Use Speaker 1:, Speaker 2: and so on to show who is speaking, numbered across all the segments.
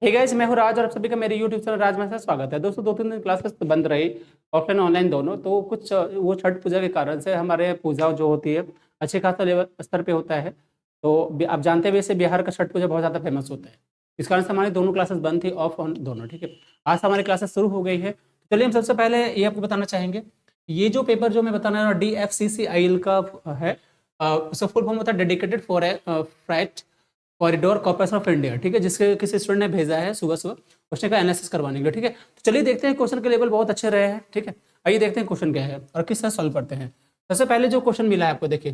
Speaker 1: Hey guys, मैं हूँ राज और आप सभी का मेरे यूट्यूब चैनल राज में से स्वागत है। दोस्तों 2-3 दिन क्लासेस बंद रही, ऑफलाइन ऑनलाइन दोनों। तो कुछ वो छठ पूजा के कारण से हमारे पूजा जो होती है अच्छे खासा लेवल स्तर पे होता है। तो आप जानते हैं वैसे बिहार का छठ पूजा बहुत ज़्यादा फेमस होता है। इस कारण से हमारी दोनों क्लासेस बंद थी, ऑफ ऑन दोनों। ठीक है, आज हमारी क्लासेस शुरू हो गई है। चलिए हम सबसे पहले ये आपको बताना चाहेंगे, ये जो पेपर जो मैं बताना DFCCIL का है, उसका फुल फॉर्म होता है dedicated for freight corridor corporation of India. ठीक है, जिसके किसी स्टूडेंट ने भेजा है सुबह सुबह क्वेश्चन का एनालिसिस करवाने के लिए। ठीक है, तो चलिए देखते हैं, क्वेश्चन के लेवल बहुत अच्छे रहे हैं। ठीक है, आइए देखते हैं क्वेश्चन क्या है और किस तरह सॉल्व करते हैं। सबसे पहले जो क्वेश्चन मिला है आपको, देखिए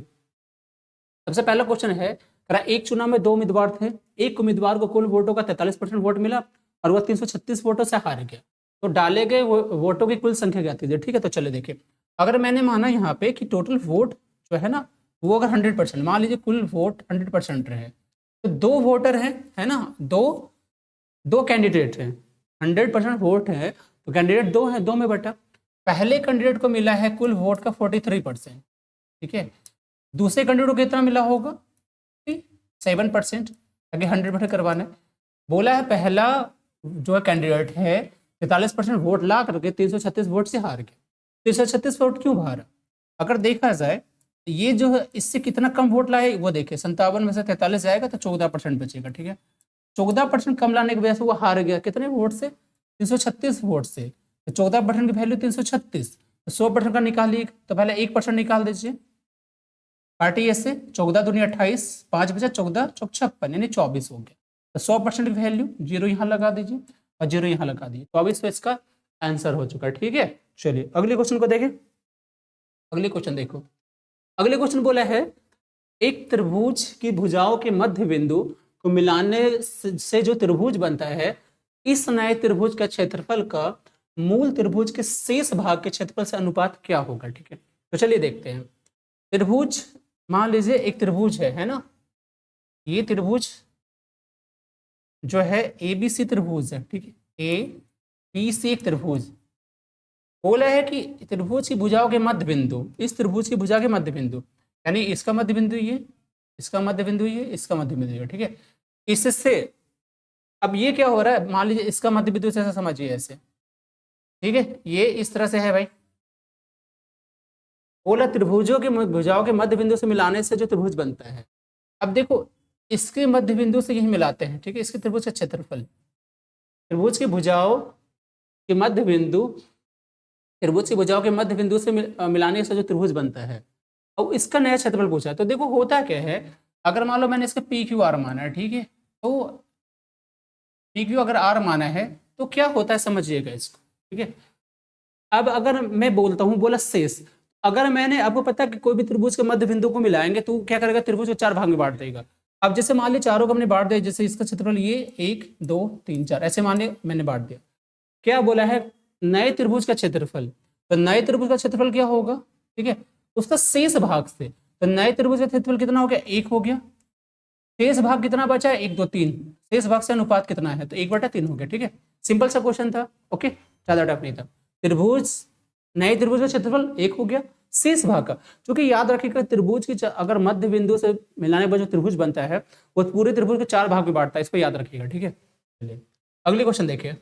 Speaker 1: सबसे पहला क्वेश्चन है, एक चुनाव में 2 उम्मीदवार थे। एक उम्मीदवार को कुल वोटों का 43% वोट मिला और वह 336 वोटों से हार गया। तो डाले गए वोटों की कुल संख्या क्या थी। ठीक है, तो चलिए देखिए, अगर मैंने माना यहाँ पे कि टोटल वोट जो है ना वो अगर 100%, मान लीजिए कुल वोट 100% रहे, तो 2 वोटर हैं, है ना, दो दो कैंडिडेट हैं, 100% वोट है तो कैंडिडेट 2 हैं, 2 में बटा। पहले कैंडिडेट को मिला है कुल वोट का 43%। ठीक है, दूसरे कैंडिडेट को कितना मिला होगा 7%। आगे 100% करवाना है। बोला है पहला जो कैंडिडेट है 43% वोट ला करके 336 वोट से हार गया। 336 वोट क्यों हारा, अगर देखा जाए तो ये जो है इससे कितना कम वोट लाए वो देखिए, 57 में से 43 जाएगा तो 14% बचेगा। ठीक है, 14% कम लाने की वजह से वो हार गया, कितने वोट से, 336 वोट से। तो 14% की वैल्यू 336, तो 100% का निकालिए, तो पहले 1% निकाल दीजिए। पार्टी ऐसे 14 दूनी 28, 5 बचा 14 चौक 56 यानी 24 हो गया। तो 100% की वैल्यू 0 यहाँ लगा दीजिए और 0 यहाँ लगा दीजिए, 24 तो इसका आंसर हो चुका है। ठीक है, चलिए अगले क्वेश्चन को देखें। अगले क्वेश्चन देखो, अगले क्वेश्चन बोला है, एक त्रिभुज की भुजाओं के मध्य बिंदु को मिलाने से जो त्रिभुज बनता है, इस नए त्रिभुज का क्षेत्रफल का मूल त्रिभुज के शेष भाग के क्षेत्रफल से अनुपात क्या होगा। ठीक है, तो चलिए देखते हैं। त्रिभुज, मान लीजिए एक त्रिभुज है ना, ये त्रिभुज जो है ABC त्रिभुज है। ठीक है, ABC एक त्रिभुज, बोला है कि त्रिभुज की भुजाओं के मध्य बिंदु, इस त्रिभुज की भुजा के मध्य बिंदु, यानी इसका मध्य बिंदु ये, इसका मध्य बिंदु ये, इसका मध्य बिंदु ये। ठीक है, इससे अब ये क्या हो रहा है, मान लीजिए इसका मध्य बिंदु से ऐसा समझिए ऐसे। ठीक है, ये इस तरह से है भाई, बोला त्रिभुजों के भुजाओं के मध्य बिंदु से मिलाने से जो त्रिभुज बनता है। अब देखो इसके मध्य बिंदु से यही मिलाते हैं। ठीक है, इसके त्रिभुज का क्षेत्रफल, त्रिभुज की भुजाओं के मध्य बिंदु, त्रिभुज की भुजाओं के मध्य बिंदु से मिलाने से जो त्रिभुज बनता है, अब इसका नया क्षेत्रफल पूछा है। तो देखो होता क्या है, अगर मान लो मैंने इसका PQR माना है, ठीक है, तो PQ अगर R माना है तो क्या होता है समझिएगा इसको। ठीक है, अब अगर मैं बोलता हूँ, बोला शेष, अगर मैंने, आपको पता है कि कोई भी त्रिभुज के मध्य बिंदु को मिलाएंगे तो क्या करेगा, त्रिभुज को 4 भाग में बांट देगा। अब जैसे मान लीजिए चारों को हमने बांट दिया, जैसे इसका क्षेत्रफल ये 1 2 3 4 ऐसे मान लिया मैंने बांट दिया। क्या बोला है, नए त्रिभुज का क्षेत्रफल, तो नए त्रिभुज का क्षेत्रफल क्या होगा। ठीक है, उसका शेष भाग से, तो नए त्रिभुज का क्षेत्रफल कितना हो गया, 1 हो गया, शेष भाग कितना बचा है, 1 2 3, शेष भाग से अनुपात कितना है, तो 1/3 हो गया। ठीक है, सिंपल सा क्वेश्चन था। ओके, ज्यादा टफ नहीं था। त्रिभुज, नए त्रिभुज का क्षेत्रफल 1 हो गया, शेष भाग का, क्योंकि याद रखिएगा त्रिभुज की अगर मध्य बिंदु से मिलाने पर जो त्रिभुज बनता है वो पूरे त्रिभुज के 4 भाग में बांटता है, इसको याद रखिएगा। ठीक है, चलिए अगले क्वेश्चन देखिए।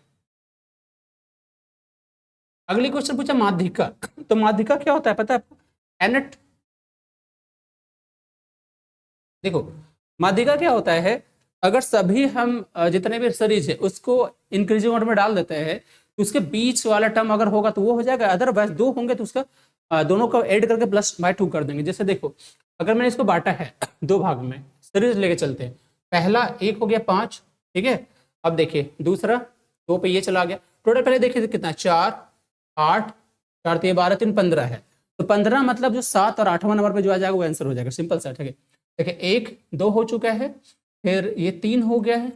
Speaker 1: अगली क्वेश्चन पूछा माध्यिका, तो माध्यिका क्या होता है पता है आपको, एनट। देखो माध्यिका क्या होता है, अगर सभी हम जितने भी सीरीज है उसको इंक्रीजिंग ऑर्डर में डाल देते हैं तो उसके बीच वाला टर्म अगर होगा तो वो हो जाएगा, अदरवाइज 2 होंगे तो उसका दोनों को ऐड करके +/2 कर देंगे। जैसे देखो अगर मैंने इसको बांटा है 2 भाग में, सीरीज लेके चलते हैं, पहला 1 हो गया 5। ठीक है, अब देखिए दूसरा 2 पे ये चला गया, टोटल पहले देखिए कितना, 4 8 4 3 12 3 15 है, तो 15 मतलब जो 7 और 8वां नंबर पे जो आ जाएगा वो आंसर हो जाएगा, सिंपल सा। ठीक है, देखिए 1 2 हो चुका है, फिर ये 3 हो गया है,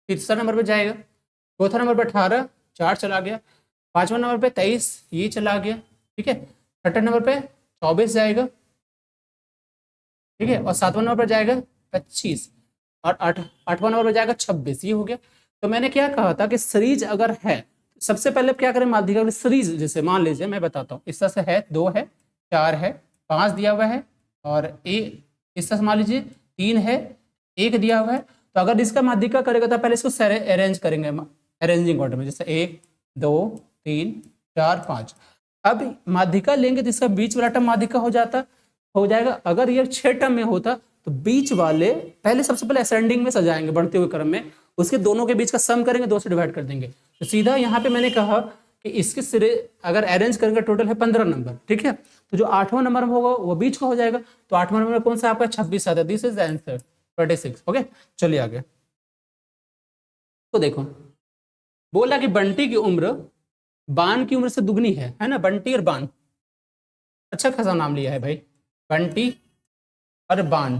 Speaker 1: तीसरा नंबर पे जाएगा, चौथा नंबर पे 18 4 चला गया, 5वां नंबर पे 23 ये चला गया। ठीक है, छठे नंबर पे 24 जाएगा। ठीक है, और 7वां नंबर पर जाएगा 25 और 8वां नंबर पर जाएगा 26, ये हो गया। तो मैंने क्या कहा था कि सीरीज अगर है, सबसे पहले क्या करें, माध्यिका सीरीज, जैसे मान लीजिए मैं बताता हूँ, इस तरह से है 2 है 4 है 5 दिया हुआ है, और इस तरह से मान लीजिए 3 है 1 दिया हुआ है, तो अगर इसका माध्यिका करेगा तो पहले इसको अरेंज करेंगे अरेंजिंग ऑर्डर में, जैसे 1 2 3 4 5। अब माध्यिका लेंगे तो इसका बीच वाला टर्म माध्यिका हो जाएगा। अगर ये 6 टर्म में होता तो बीच वाले पहले सबसे पहले असेंडिंग में सजाएंगे, बढ़ते हुए क्रम में, उसके दोनों के बीच का सम करेंगे, 2 से डिवाइड कर देंगे। तो सीधा यहाँ पे मैंने कहा कि इसके सिरे अगर अरेंज करेंगे टोटल है 15 नंबर, ठीक है। तो जो 8वां नंबर होगा वो बीच का हो जाएगा। तो 8वां नंबर कौन सा आपका 26 आता है। This is answer 26। ओके, चलिए आगे। तो देखो बोला कि बंटी की उम्र बान की उम्र से दुगनी है ना। बंटी और बान, अच्छा खासा नाम लिया है भाई, बंटी और बान,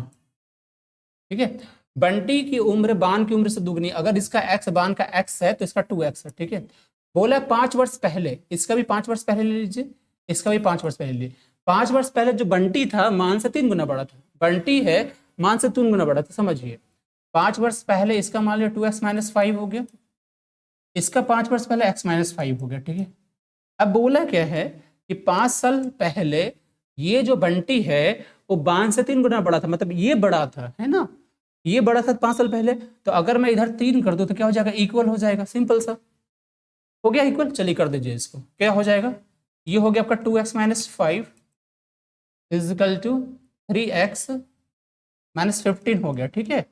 Speaker 1: ठीक है। बंटी की उम्र बान की उम्र से दुगनी, अगर इसका x बान का x है तो इसका 2x है, ठीक है। बोला 5 वर्ष पहले, इसका भी 5 वर्ष पहले ले लीजिए, इसका भी 5 वर्ष पहले लीजिए। 5 वर्ष पहले जो बंटी था मान से 3 गुना बड़ा था, बंटी है मान से 3 गुना बड़ा था, समझिए। 5 वर्ष पहले इसका मान लिया 2x - 5 हो गया, इसका 5 वर्ष पहले x - 5 हो गया, ठीक है। अब बोला क्या है कि 5 साल पहले ये जो बंटी है वो बान से 3 गुना बड़ा था, मतलब ये बड़ा था, है ना, ये बड़ा था 5 साल पहले। तो अगर मैं इधर 3 कर दूं तो क्या हो जाएगा, इक्वल हो जाएगा, सिंपल सा हो गया इक्वल। चलिए कर दीजिए इसको, क्या हो जाएगा, ये हो गया आपका 2x - 5 इजिकल टू 3x - 15 हो गया, ठीक है।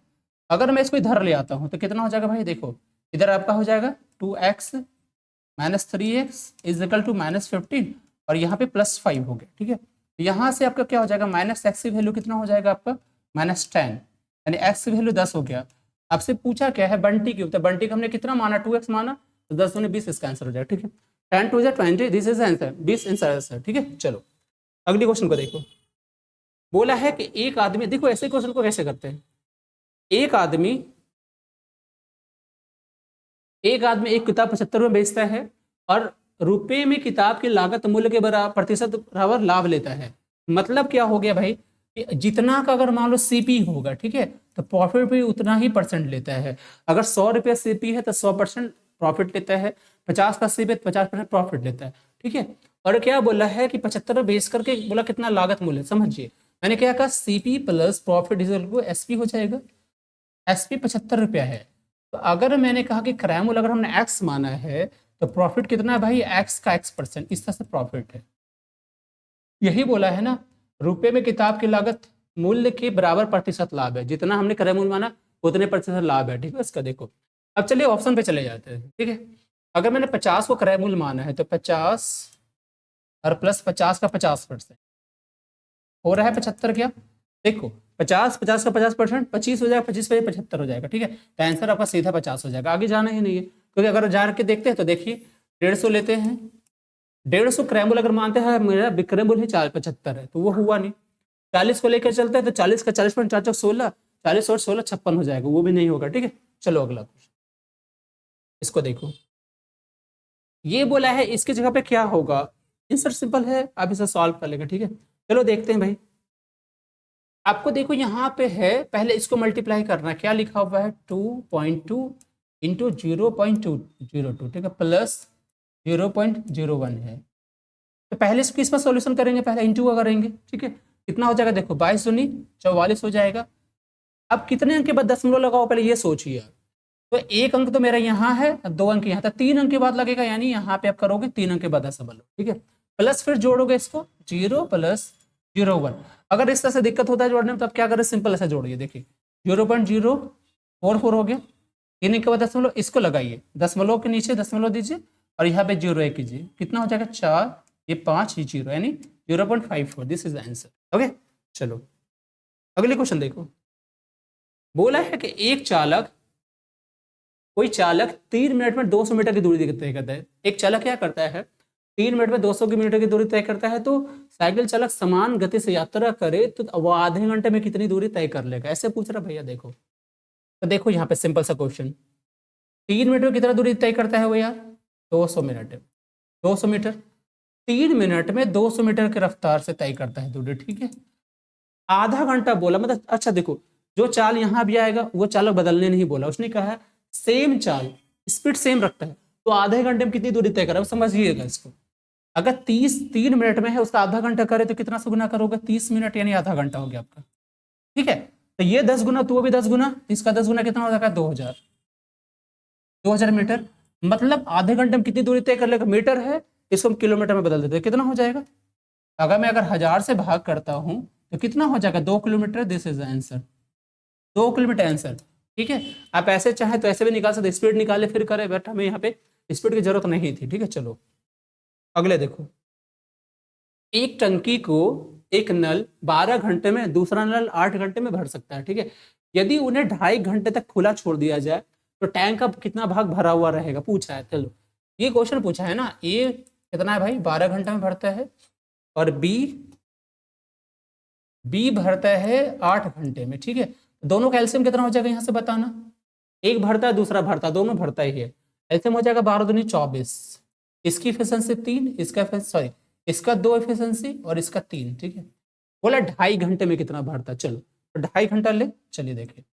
Speaker 1: अगर मैं इसको इधर ले आता हूं तो कितना हो जाएगा भाई, देखो इधर आपका हो जाएगा 2x - 3x इजिकल टू -15 और यहाँ पे +5 हो गया, ठीक है। यहाँ से आपका क्या हो जाएगा, -x की वैल्यू कितना हो जाएगा आपका -10, यानी x की वैल्यू 10 हो गया। आपसे पूछा क्या है बंटी की, तो बंटी का हमने कितना माना, 2x माना, तो 10 दूनी 20 इसका आंसर हो जाएगा, ठीक है। 10 2 20, दिस इज आंसर, 20 आंसर, ठीक है। चलो अगले क्वेश्चन को देखो। बोला है कि एक आदमी, देखो ऐसे क्वेश्चन को कैसे करते हैं, एक आदमी एक किताब 75 में बेचता है और रुपए में किताब की लागत मूल्य के बराबर प्रतिशत बराबर लाभ लेता है। मतलब क्या हो गया भाई, जितना का अगर मान लो सीपी होगा, ठीक है, तो प्रॉफिट भी उतना ही परसेंट लेता है। अगर 100 रुपया सीपी है तो 100% प्रॉफिट लेता है, 50 का सीपी है तो 50% प्रॉफिट लेता है, ठीक है। और क्या बोला है कि 75 बेच करके बोला कितना लागत मूल्य, समझिए मैंने क्या कहा, CP plus profit equal to SP हो जाएगा। एसपी 75 रुपया है, तो अगर मैंने कहा कि क्रय मूल्य अगर हमने एक्स माना है तो प्रॉफिट कितना है भाई, एक्स का x%, इस तरह से प्रॉफिट है। यही बोला है ना, रुपए में किताब की लागत मूल्य के बराबर प्रतिशत लाभ है, जितना हमने क्रय मूल्य माना उतने प्रतिशत लाभ है, ठीक है। इसका देखो, अब चलिए ऑप्शन पे चले जाते हैं, ठीक है। अगर मैंने 50 को क्रय मूल्य माना है तो 50 और प्लस 50 का 50% हो रहा है 75, क्या देखो 50 50 का 50% 25 हो जाएगा, 25 पे 75 हो जाएगा, ठीक है। तो आंसर आपका सीधा 50 हो जाएगा, आगे जाना ही नहीं है, क्योंकि अगर जा के देखते हैं तो देखिए 150 लेते हैं, 150 क्रैम्बुल अगर मानते हैं मेरा विक्रैम्बुल ही 75 है, तो वो हुआ नहीं। 40 को लेकर चलते हैं तो 40 का 40.4 16, 40 और 16 56 हो जाएगा, वो भी नहीं होगा, ठीक है। चलो अगला क्वेश्चन, इसको देखो। ये बोला है इसकी जगह पे क्या होगा, आंसर सिंपल है, आप इसे सॉल्व कर लेंगे, ठीक है। चलो देखते हैं भाई, आपको देखो यहाँ पे है, पहले इसको मल्टीप्लाई करना है, क्या लिखा हुआ है 2.2 इंटू 0.202, ठीक है, प्लस 0.01 है। तो पहले इसको किस पर सॉल्यूशन करेंगे, पहले इंटू का करेंगे, ठीक है। कितना हो जाएगा, देखो 22 दूनी 44 हो जाएगा। अब कितने अंक के बाद दशमलव लगाओ, पहले ये सोचिए। तो एक अंक तो मेरा यहाँ है, 2 अंक यहाँ था, 3 अंक के बाद लगेगा, यानी यहाँ पे आप करोगे 3 अंक के बाद दशमलव, ठीक है। प्लस फिर जोड़ोगे इसको 0 + 0.1। अगर इस तरह से दिक्कत होता है जोड़ने में तो आप क्या करें, सिंपल ऐसा जोड़िए, देखिए 0.044 हो गया, 3 अंक के बाद दशमलव, इसको लगाइए, दशमलव के नीचे दशमलव दीजिए और यहाँ पे 0 1 कीजिए, कितना हो जाएगा 4, ये 5, ये 0, यानी 0.54, दिस इज आंसर। ओके, चलो अगले क्वेश्चन देखो। बोला है कि कोई चालक 3 मिनट में 200 मीटर की दूरी तय करता है। एक चालक क्या करता है, 3 मिनट में 200 मीटर की दूरी तय करता है, तो साइकिल चालक समान गति से यात्रा करे तो वो आधे घंटे में कितनी दूरी तय कर लेगा, ऐसे पूछ रहा भैया। देखो तो देखो यहाँ पे सिंपल सा क्वेश्चन, 3 मिनट में कितना दूरी तय करता है वो यार, 200 मिनट, 200 मीटर, 3 मिनट में 200 मीटर की रफ्तार से तय करता है दूरी, ठीक है। आधा घंटा बोला, मतलब अच्छा देखो, जो चाल यहाँ भी आएगा वो चालक बदलने नहीं बोला, उसने कहा सेम चाल, स्पीड सेम रखता है, तो आधे घंटे में कितनी दूरी तय करा, समझिएगा इसको। अगर 3 मिनट में है, उसका आधा घंटा करे तो कितना से गुना करोगे, 30 मिनट, यानी आधा घंटा हो गया आपका, ठीक है। तो ये 10 गुना तो वो भी 10 गुना, इसका 10 गुना कितना हो जाएगा 2000, 2000 मीटर। मतलब आधे घंटे में कितनी दूरी तय कर लेगा, मीटर है, इसको हम किलोमीटर में बदल देते हैं, कितना हो जाएगा। अगर 1000 से भाग करता हूं तो कितना हो जाएगा 2 kilometre. This is answer, 2 kilometre answer. ठीक है, आप ऐसे चाहे तो ऐसे भी निकाल सकते, स्पीड निकाले फिर करें, बट हमें यहाँ पे स्पीड की जरूरत नहीं थी। ठीक है, चलो अगले देखो। एक टंकी को एक नल 12 घंटे में, दूसरा नल 8 घंटे में भर सकता है। ठीक है, यदि उन्हें 2.5 घंटे तक खुला छोड़ दिया जाए तो टैंक का कितना भाग भरा हुआ रहेगा, पूछा है। चलो ये क्वेश्चन पूछा है ना, ए कितना है भाई 12 घंटे में भरता है, और बी भरता है 8 घंटे में। ठीक है, दोनों का एलसीएम कितना हो जाएगा यहाँ से बताना। एक भरता है दूसरा भरता है, दोनों भरता ही है। एलसीएम हो जाएगा 12 दूनी 24, इसकी एफिशिएंसी 3, इसका सॉरी इसका 2 एफिशिएंसी और इसका 3। ठीक है, बोला 2.5 घंटे में कितना भरता है। चलो तो 2.5 घंटा ले, चलिए देखिए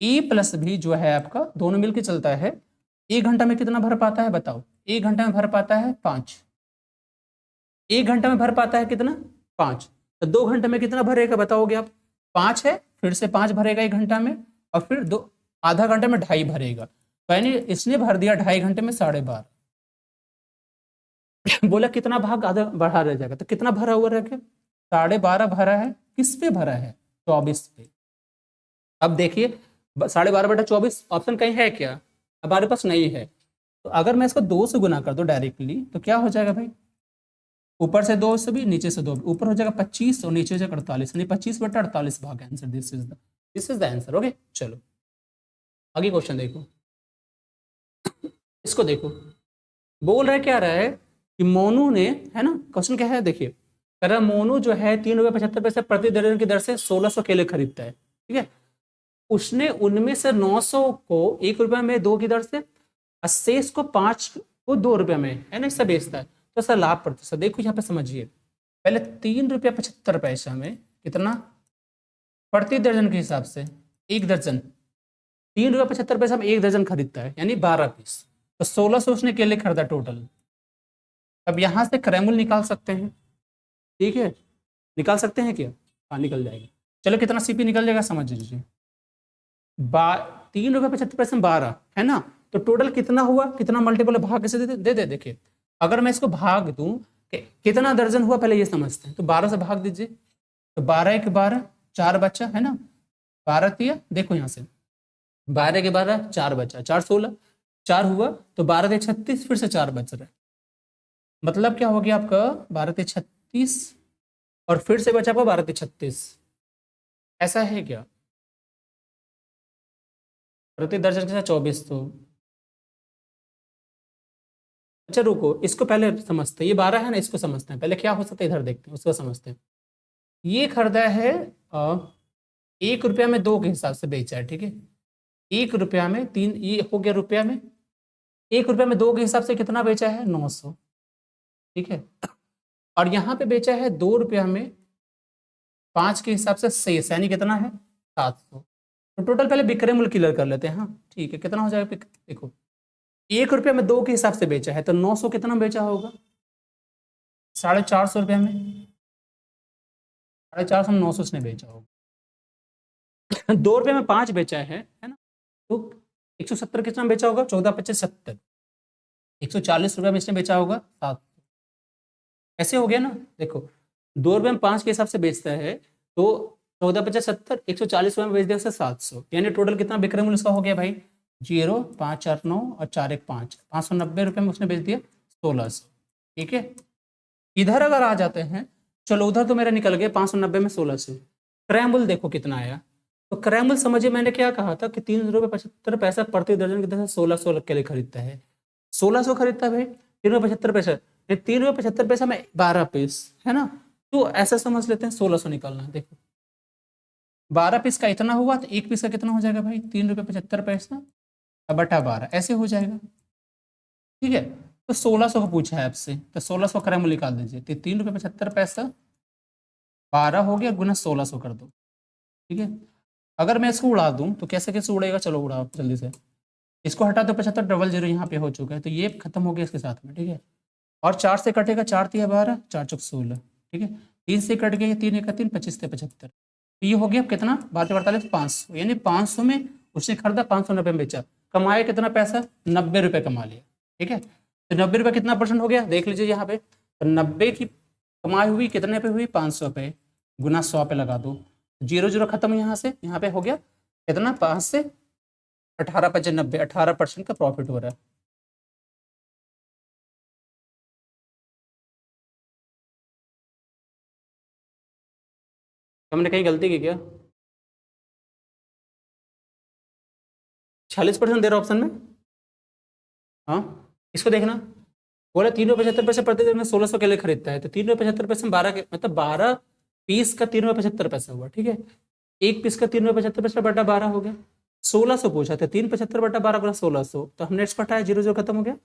Speaker 1: ए प्लस बी जो है आपका दोनों मिलकर चलता है। 1 घंटा में कितना भर पाता है बताओ। 1 घंटा में भर पाता है 5, 1 घंटा में भर पाता है कितना 5। तो 2 घंटे में कितना भरेगा बताओगे आप। 5 है, फिर से 5 भरेगा 1 घंटा में, और फिर दो आधा घंटे में 2.5 भरेगा। तो यानी इसने भर दिया 2.5 घंटे में 12.5। बोला कितना भाग आधा बढ़ा रह जाएगा, तो कितना भरा हुआ रखे 12.5 भरा है, किस पे भरा है 24 पे। अब देखिए 12.5/24 ऑप्शन कहीं है क्या, हमारे पास नहीं है। तो अगर मैं इसको 2 से गुना कर दूं डायरेक्टली तो क्या हो जाएगा भाई, ऊपर से 2 से भी नीचे से 2, ऊपर हो जाएगा 25 और नीचे हो जाएगा 48, यानी 25/48 भाग answer. This is the answer. Okay चलो आगे क्वेश्चन देखो। इसको देखो, बोल रहा है क्या रहा है कि मोनू ने, है ना क्वेश्चन क्या है देखिए, कह रहा मोनू जो है 3.75 रुपये प्रति दर्जन की दर से 1600 केले खरीदता है। ठीक है, उसने उनमें से 900 को 1 रुपये में 2 की दर से, शेष को 5 को 2 रुपये में, है ना इससे बेचता है, तो सर लाभ प्रतिशत देखो यहाँ पे समझिए। पहले 3.75 रुपये में कितना प्रति दर्जन के हिसाब से, 1 दर्जन 3.75 रुपये में 1 दर्जन खरीदता है, यानी 12 पीस, तो 1600 उसने केले खरीदा टोटल। अब यहाँ से क्रैमुल निकाल सकते हैं। ठीक है, निकाल सकते हैं क्या, हाँ निकल जाएगा। चलो कितना सीपी निकल जाएगा समझ लीजिए। 3.75 में 12 है ना, तो टोटल कितना हुआ, कितना मल्टीपल भाग कैसे दे देखिए। अगर मैं इसको भाग दूं कितना दर्जन हुआ पहले ये समझते हैं, तो 12 से भाग दीजिए, तो 12 1 12, 4 बच्चा है ना, 12 दिया, देखो यहाँ से 12 के 12 4 बचा, 4 16, 4 हुआ, तो 12 के 36, फिर से 4 बच रहे, मतलब क्या हो गया आपका 12 के 36 और फिर से बचा आपका 12 के 36। ऐसा है क्या, प्रति दर्जन के साथ 24, तो अच्छा रुको इसको पहले समझते हैं, ये 12 है ना, इसको समझते हैं पहले क्या हो सकता है, इधर देखते हैं उसको समझते हैं। ये खरीदा है 1 रुपया में 2 के हिसाब से बेचा है। ठीक है, 1 रुपया में 3, ये हो गया रुपया में, 1 रुपया में 2 के हिसाब से कितना बेचा है 900। ठीक है, और यहाँ पे बेचा है 2 रुपया में 5 के हिसाब से शेष, यानी कितना है 700। तो टोटल पहले विक्रय मूल्य क्लियर कर लेते हैं। हाँ ठीक है, कितना हो जाएगा देखो, 1 रुपया में 2 के हिसाब से बेचा है, तो 900 कितना बेचा होगा 450 रुपये में, 450 में 900 उसने बेचा होगा। 2 रुपये में 5 बेचा है ना, तो 170 कितना बेचा होगा 14 25 70, 140 रुपये में इसने बेचा होगा 700। ऐसे हो गया ना, देखो 2 रुपये में 5 के हिसाब से बेचता है, तो 14 50 70, 140 रुपये में बेच दिया 700, यानी टोटल कितना विक्रय मूल्य उसका हो गया भाई 0 5 4 9 और 4 1 5, 590 रुपये में उसने बेच दिया 1600। ठीक है, इधर अगर आ जाते हैं, चलो उधर तो मेरा निकल गया 590 में 1600, क्रय मूल्य देखो कितना आया। तो क्रय मूल्य समझिए मैंने क्या कहा था कि 3.75 रुपये प्रति दर्जन की तरह 1600 के लिए खरीदता है, 1600 खरीदता है भाई 3.75 3.75 में 12 पीस है ना, तो ऐसा समझ लेते हैं 1600 निकालना है। देखो 12 पीस का इतना हुआ, तो 1 पीस का कितना हो जाएगा भाई 3.75 बटा 12, ऐसे हो जाएगा। ठीक है, तो 1600 का पूछा है आपसे, तो 1600 क्रय मूल्य निकाल दीजिए, तो 3.75 12 हो गया गुना 1600 कर दो। ठीक है, अगर मैं इसको उड़ा दूं तो कैसे कैसे उड़ेगा, चलो उड़ाओ जल्दी से, इसको हटा दो 75 00 यहाँ पे हो चुका है, तो ये खत्म हो गया इसके साथ में। ठीक है, और 4 से कटेगा, 4 3 12, 4 4 16। ठीक है, 3 से कट गया 3 1 3, 25 से 75, तो ये हो गया कितना 12 500, यानी 500 में उसने खरीदा, 590 में बेचा, कमाया कितना पैसा 90 रुपये कमा लिया। ठीक है, तो 90 रुपये कितना परसेंट हो गया देख लीजिए यहाँ पे, तो 90 की कमाई हुई कितने पे हुई 500 पे, गुना 100 पे लगा दो, जीरो जीरो खत्म यहाँ से, यहाँ पे हो गया कितना 5 से 18 5 90, 18% का प्रॉफिट हो रहा है। हमने कहीं गलती की क्या? 46% दे रहा ऑप्शन में। हाँ, इसको देखना, बोला 3 रुपये 75 पैसे प्रति दिन में 1600 के लिए खरीदता है, तो 3 रुपये 75 पैसे में 12 के मतलब 12 पीस का 3 रुपये 75 पैसा हुआ। ठीक है, एक पीस का 3 रुपये 75 पैसा बटा 12 हो गया, 1600 पूछा था, 3 75 बटा 12 गुना 1600, तो हमने इसको हटाया, जीरो जो खत्म हो गया,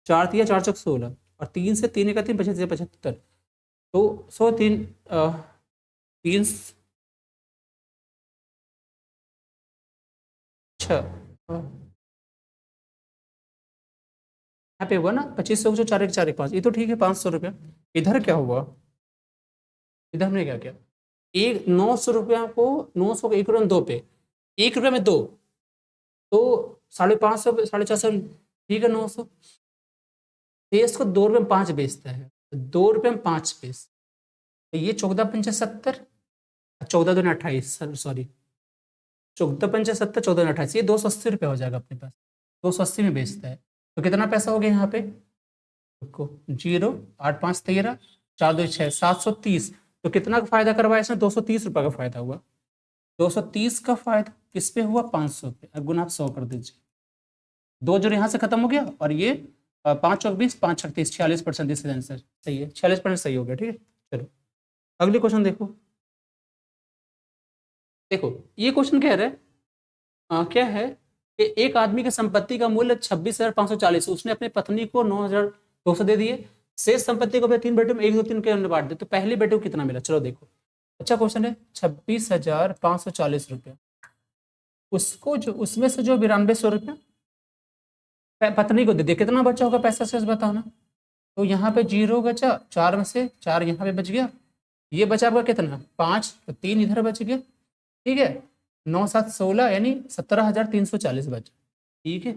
Speaker 1: 4 तिया 4 चौक 16, और 3 से 3 का 3 75 75, तो 103 3 अच्छा यहाँ पे हुआ ना 2500 4 1 4 1 5, ये तो ठीक है 500 रुपया। इधर क्या हुआ, इधर हमने क्या किया, एक 900 रुपया को 900 को 1 रुपये में 2 पे, 1 रुपये में 2, तो 550 450, ठीक है 900, देश को 2 रुपये में 5 बेचता है, 2 रुपये में 5 पीस, तो ये 14 पंचे 70, 14 दूनी 28, सॉरी 14 पंचे 70, 14 दूनी 28, ये 280 रुपये हो जाएगा अपने पास, 280 में बेचता है, तो कितना पैसा हो गया यहाँ पे, को 0 8 5 13 4 2 6 730, तो कितना का फायदा करवाया इसने 230 रुपये का फायदा हुआ, 230 का फायदा किस पे हुआ 500 पे, अब गुना आप 100 कर दीजिए, दो जोड़ यहाँ से खत्म हो गया, और ये 5 चौक 20 5 छक 30, 46% दिस आंसर सही है, 46% सही हो गया। ठीक है, चलो अगले क्वेश्चन देखो, देखो ये क्वेश्चन कह रहा है क्या है कि एक आदमी की संपत्ति का मूल्य 26,540, उसने अपनी पत्नी को 9,200 दे दिए, शेष संपत्ति को अपने 3 बेटों में 1 2 3 के अंदर बांट दे, तो पहली बेटे को कितना मिला, चलो देखो, अच्छा क्वेश्चन है, 26,540 रुपया, उसको जो उसमें से जो 9200 रुपया पत्नी को दे दिया, कितना बचा होगा पैसा शेष बताना, तो यहाँ पे 0 बचा, 4 में से 4 यहाँ पे बच गया, ये बचा आपका कितना 5, तो 3 इधर बच गया, ठीक है 9 7 16, यानी 17,340 बचा। ठीक है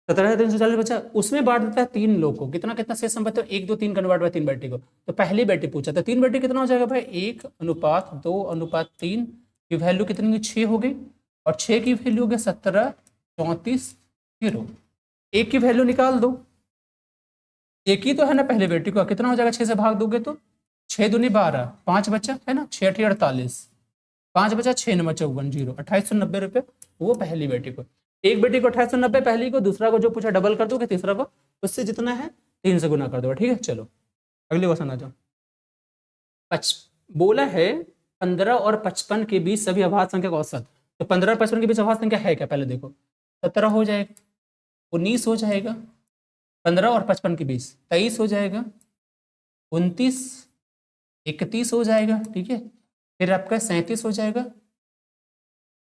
Speaker 1: 17,340 बचा, उसमें बांट देता है 3 लोग को, कितना कितना शेष संपत्ति, 1 2 3 कन्वर्ट हुआ 3 बेटी को, तो पहली बेटी पूछा था, 3 बेटी कितना हो जाएगा भाई 1:2:3 की वैल्यू कितनी हुई 6 हो गई, और 6 की वैल्यू हो गया 17 34 0, एक की वैल्यू निकाल दो, एक ही तो है ना पहले बेटी को, कितना हो जाएगा 6 से भाग दोगे तो 6 दूनी 12, 5 बचा है ना, 6 8 48, 5 बचा 6 नंबर 54 0, 2890 रुपये वो पहली बेटी को, एक बेटी को 2890 पहली को, दूसरा को जो पूछा डबल कर दोगे, तीसरा को उससे जितना है 3 से गुना कर दो। ठीक है, चलो अगले क्वेश्चन आ जाओ। बोला है 15 और 55 के बीच सभी अभाज्य संख्या का औसत, तो 15 और 55 के बीच अभाज्य संख्या है क्या, पहले देखो 17 हो जाएगा, 19 हो जाएगा, 15 और 55 के बीच 23 हो जाएगा, 29 31 हो जाएगा, ठीक है, फिर आपका 37 हो जाएगा,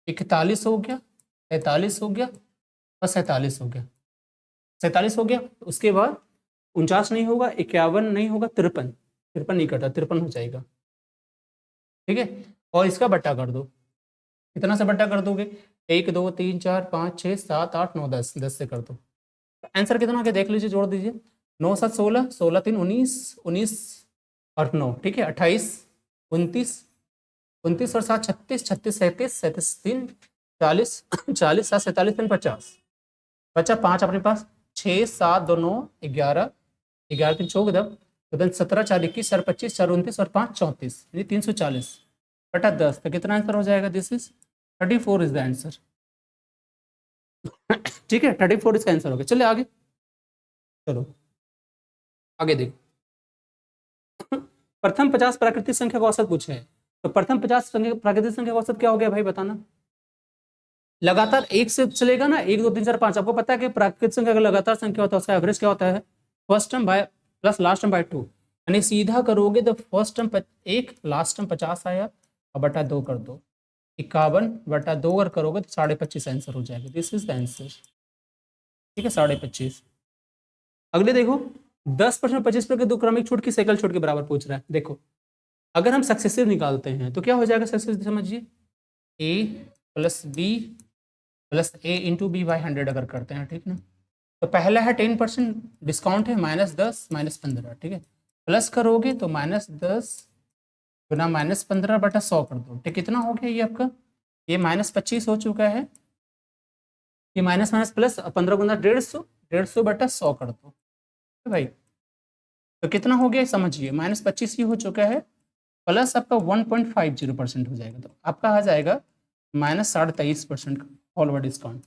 Speaker 1: 41 हो गया, 43 हो गया, और 47 हो गया, 47 हो गया, उसके बाद 49 नहीं होगा, 51 नहीं होगा, 53 नहीं करता, 53 हो जाएगा। ठीक है, और इसका बट्टा कर दो, कितना से बट्टा कर दोगे 1 2 3 4 5 6 7 8 9 10, 10 से कर दो, आंसर कितना आ गया देख लीजिए, जोड़ दीजिए, 9 7 16 16 3 19 19 और 9, ठीक है 28 29 29 और 7 36 36 37 37 3 40 40 7 47 3 50, बचा 5 अपने पास, 6 7 2 9 11 11 3 14 17 4 21 4 25 4 29 और 5 34, यानी 340 बटा 10, तो कितना आंसर हो जाएगा, this is 34 is the answer. ठीक है 34 इसका आंसर हो गया। चलिए आगे, चलो आगे देखो, प्रथम 50 प्राकृतिक संख्या का औसत पूछे है, तो प्रथम 50 प्राकृतिक संख्या का औसत क्या हो गया भाई बताना, लगातार एक से चलेगा ना, 1 2 3 4 5, आपको पता है कि प्राकृतिक संख्या का लगातार संख्या होता है, उसका एवरेज क्या होता है, first term by plus last term by 2, यानी सीधा करोगे तो फर्स्ट टर्म 1, लास्ट टर्म 50 आया, और बटा 2 कर दो, 51 बटा 2 अगर करोगे तो 25.5 आंसर हो जाएगा, दिस इज द आंसर। ठीक है 25.5। अगले देखो 10% 25% के दो क्रमिक छूट की एकल छूट के बराबर पूछ रहा है, देखो अगर हम सक्सेसिव निकालते हैं तो क्या हो जाएगा सक्सेसिव, समझिए, A plus B plus A into B by 100 अगर करते हैं, ठीक ना। तो पहला है 10% डिस्काउंट है, -10 -15, ठीक है। प्लस करोगे तो -10 गुना -15 बटा 100 कर दो, ठीक। कितना हो गया ये आपका, ये -25 हो चुका है। ये माइनस माइनस प्लस 15 गुना 150, 150 बटा 100 कर दो भाई। तो कितना हो गया समझिए, -25 ही हो चुका है, प्लस आपका 1.50% हो जाएगा। तो आपका आ जाएगा -23.5% का ऑलओवर डिस्काउंट,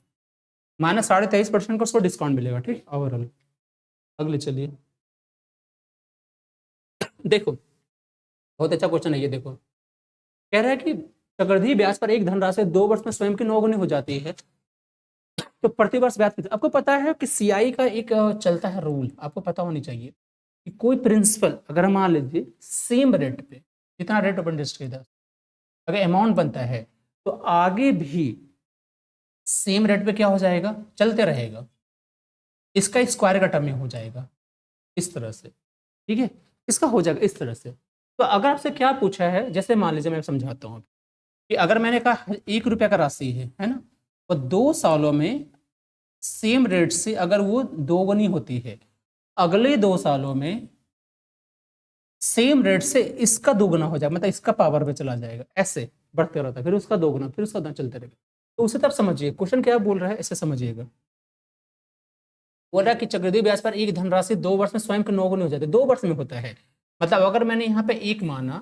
Speaker 1: -23.5% का उसको डिस्काउंट मिलेगा, ठीक ओवरऑल। अगले चलिए, देखो बहुत अच्छा क्वेश्चन है ये। देखो कह रहा है कि चक्रवृद्धि ब्याज पर एक धनराशि 2 वर्ष में स्वयं की 9 गुनी हो जाती है, तो प्रतिवर्ष ब्याज कितना। आपको पता है कि सीआई का एक चलता है रूल, आपको पता होनी चाहिए कि कोई प्रिंसिपल अगर मान लीजिए सेम रेट पे, कितना रेट ऑफ इंटरेस्ट के इधर अगर अमाउंट बनता है, तो आगे भी सेम रेट पे क्या हो जाएगा, चलते रहेगा। इसका स्क्वायर का टर्म में हो जाएगा इस तरह से, ठीक है। इसका हो जाएगा इस तरह से। तो अगर आपसे क्या पूछा है, जैसे मान लीजिए मैं समझाता हूँ कि अगर मैंने कहा 1 रुपये का राशि है ना, तो 2 सालों में सेम रेट से अगर वो 2 गुनी होती है, अगले 2 सालों में सेम रेट से इसका 2 गुना हो जाएगा, मतलब इसका पावर पे चला जाएगा, ऐसे बढ़ते रहता है, फिर उसका 2 गुना, फिर उसका 2 चलते रहेगा। तो उसे तब समझिए क्वेश्चन क्या बोल रहा है, ऐसे समझिएगा। बोल रहा है कि चक्रवृद्धि ब्याज पर एक धनराशि 2 वर्ष में स्वयं के 9 गुनी हो जाती है, 2 वर्ष में होता है। मतलब अगर मैंने यहाँ पे 1 माना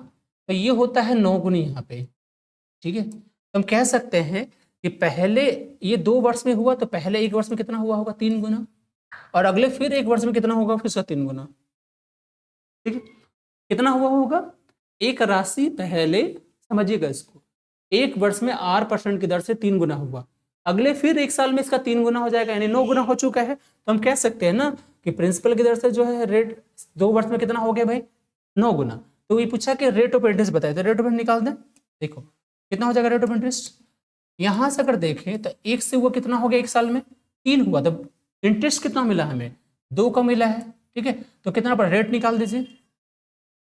Speaker 1: तो ये होता है 9 गुनी यहाँ पे, ठीक है। तो हम कह सकते हैं कि पहले ये 2 वर्ष में हुआ, तो पहले 1 वर्ष में कितना हुआ होगा, 3 गुना, और अगले फिर 1 वर्ष में कितना होगा, फिर उसका 3 गुना, ठीक है। कितना हुआ होगा, एक राशि पहले, समझिएगा इसको, 1 वर्ष में R% की दर से 3 गुना हुआ, अगले फिर 1 साल में इसका 3 गुना हो जाएगा, यानी 9 गुना हो चुका है। तो हम कह सकते हैं ना कि प्रिंसिपल की दर से जो है रेट 2 वर्ष में कितना हो गया भाई, 9 गुना। तो ये पूछा कि रेट ऑफ इंटरेस्ट बताए, तो रेट ऑफ इंटरेस्ट निकाल दें। देखो कितना हो जाएगा रेट ऑफ इंटरेस्ट, यहां से अगर देखें तो 1 से हुआ कितना हो गया, 1 साल में 3 हुआ, तो इंटरेस्ट कितना मिला हमें, 2 का मिला है, ठीक है। तो कितना पर रेट निकाल दीजिए,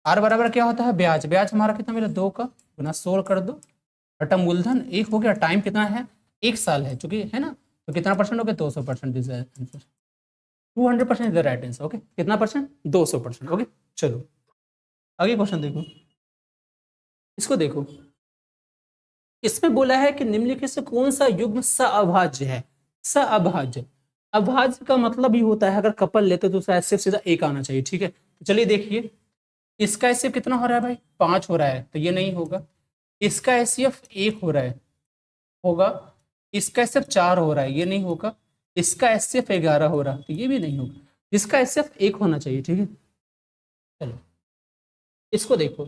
Speaker 1: आर बराबर क्या होता है, ब्याज, ब्याज हमारा कितना मिला, 2 का गुना 16 कर दो, बटा मूलधन 1 हो गया, टाइम कितना है, 1 साल है चूंकि, है ना। तो कितना परसेंट हो गया, 200%, this answer 200% is the right answer, okay. कितना परसेंट, 200%, ओके। चलो आगे क्वेश्चन देखो, इसको देखो। इसमें बोला है कि निम्नलिखित से कौन सा युग्म सअभाज्य है। सअभाज्य, अभाज्य का मतलब ही होता है अगर कपल लेते तो उसका सिर्फ सीधा 1 आना चाहिए, ठीक है। तो चलिए देखिए, इसका एचसीएफ कितना हो रहा है भाई, 5 हो रहा है, तो ये नहीं होगा। इसका एचसीएफ 1 हो रहा है, होगा। इसका एचसीएफ 4 हो रहा है, ये नहीं होगा। इसका एचसीएफ 11 हो रहा है, तो ये भी नहीं होगा। इसका एचसीएफ 1 होना चाहिए, ठीक है। चलो इसको देखो,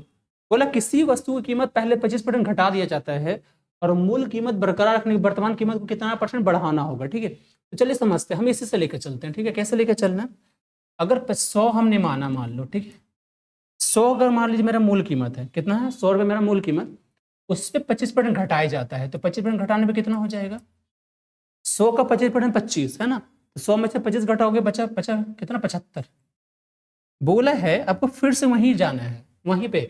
Speaker 1: बोला किसी वस्तु की कीमत पहले 25% घटा दिया जाता है और मूल कीमत बरकरार रखने की वर्तमान कीमत को कितना % बढ़ाना होगा, ठीक है। तो चलिए समझते हैं, हम इसी से लेकर चलते हैं, ठीक है। कैसे लेकर चलना, अगर 100 हमने माना, मान लो, ठीक है। 100 अगर मान लीजिए मेरा मूल कीमत है, कितना है, 100 रुपये मेरा मूल कीमत, उस पर 25% घटाया जाता है, तो 25% घटाने पे कितना हो जाएगा, 100 का 25% 25 है ना, तो 100 में से 25 घटाओगे, बचा बचा कितना, 75। बोला है आपको फिर से वहीं जाना है, वहीं पे।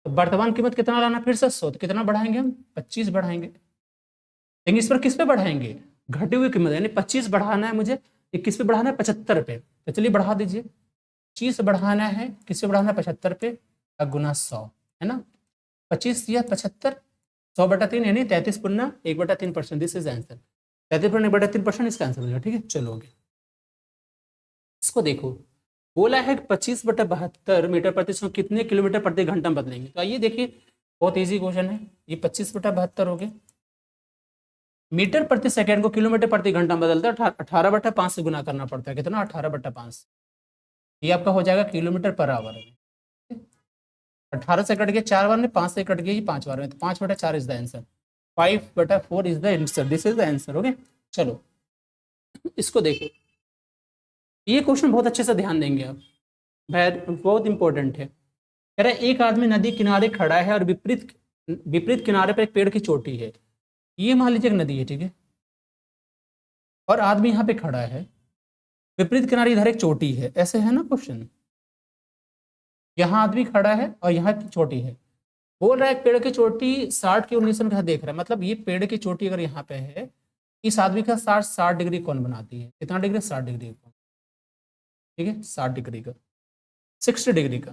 Speaker 1: तो वर्तमान कीमत कितना लाना, फिर से 100, तो कितना बढ़ाएंगे हम, 25 बढ़ाएंगे। लेकिन इस पर किस पे बढ़ाएंगे, घटी हुई कीमत, यानी 25 बढ़ाना है मुझे, ये किस पे बढ़ाना है, 75 पे। तो चलिए बढ़ा दीजिए, 25 बढ़ाना है, किस पे बढ़ाना है, 75 पे, गुना 100, है ना। 25 या 75, 100/3 यानी 33 पुनः 1/3%, दिस इज आंसर। 33 पुनः 1/3% इसका आंसर मिलेगा, ठीक है। चलो आगे इसको देखो, बोला है कि 25/72 मीटर प्रति सेकंड कितने किलोमीटर प्रति घंटा में बदलेंगे। तो आइए देखिए, बहुत इजी क्वेश्चन है ये। 25/72 हो गया, मीटर प्रति सेकंड को किलोमीटर प्रति घंटा में बदलता है, 18/5 से गुना करना पड़ता है, कितना, 18/5। ये आपका हो जाएगा किलोमीटर पर आवर में। 18 से कट गया 4 बार में, 5 से कट गया ये 5 बार में, तो 5/4 is the answer, 5/4 is the answer, this is the answer, okay. चलो इसको देखो, ये क्वेश्चन बहुत अच्छे से ध्यान देंगे आप, बहुत इंपॉर्टेंट है। कह रहा है एक आदमी नदी किनारे खड़ा है और विपरीत विपरीत किनारे पर एक पेड़ की चोटी है। ये मान लीजिए एक नदी है, ठीक है, और आदमी यहाँ पे खड़ा है, विपरीत किनारे इधर एक चोटी है, ऐसे है ना क्वेश्चन। यहाँ आदमी खड़ा है और यहाँ की चोटी है, बोल रहा है पेड़ की चोटी 60 की 19 का देख रहा है, मतलब ये पेड़ की चोटी अगर यहाँ पे है, इस आदमी का 60 डिग्री कौन बनाती है, कितना डिग्री, 60 डिग्री का, ठीक है, 60 डिग्री का, 60 डिग्री का।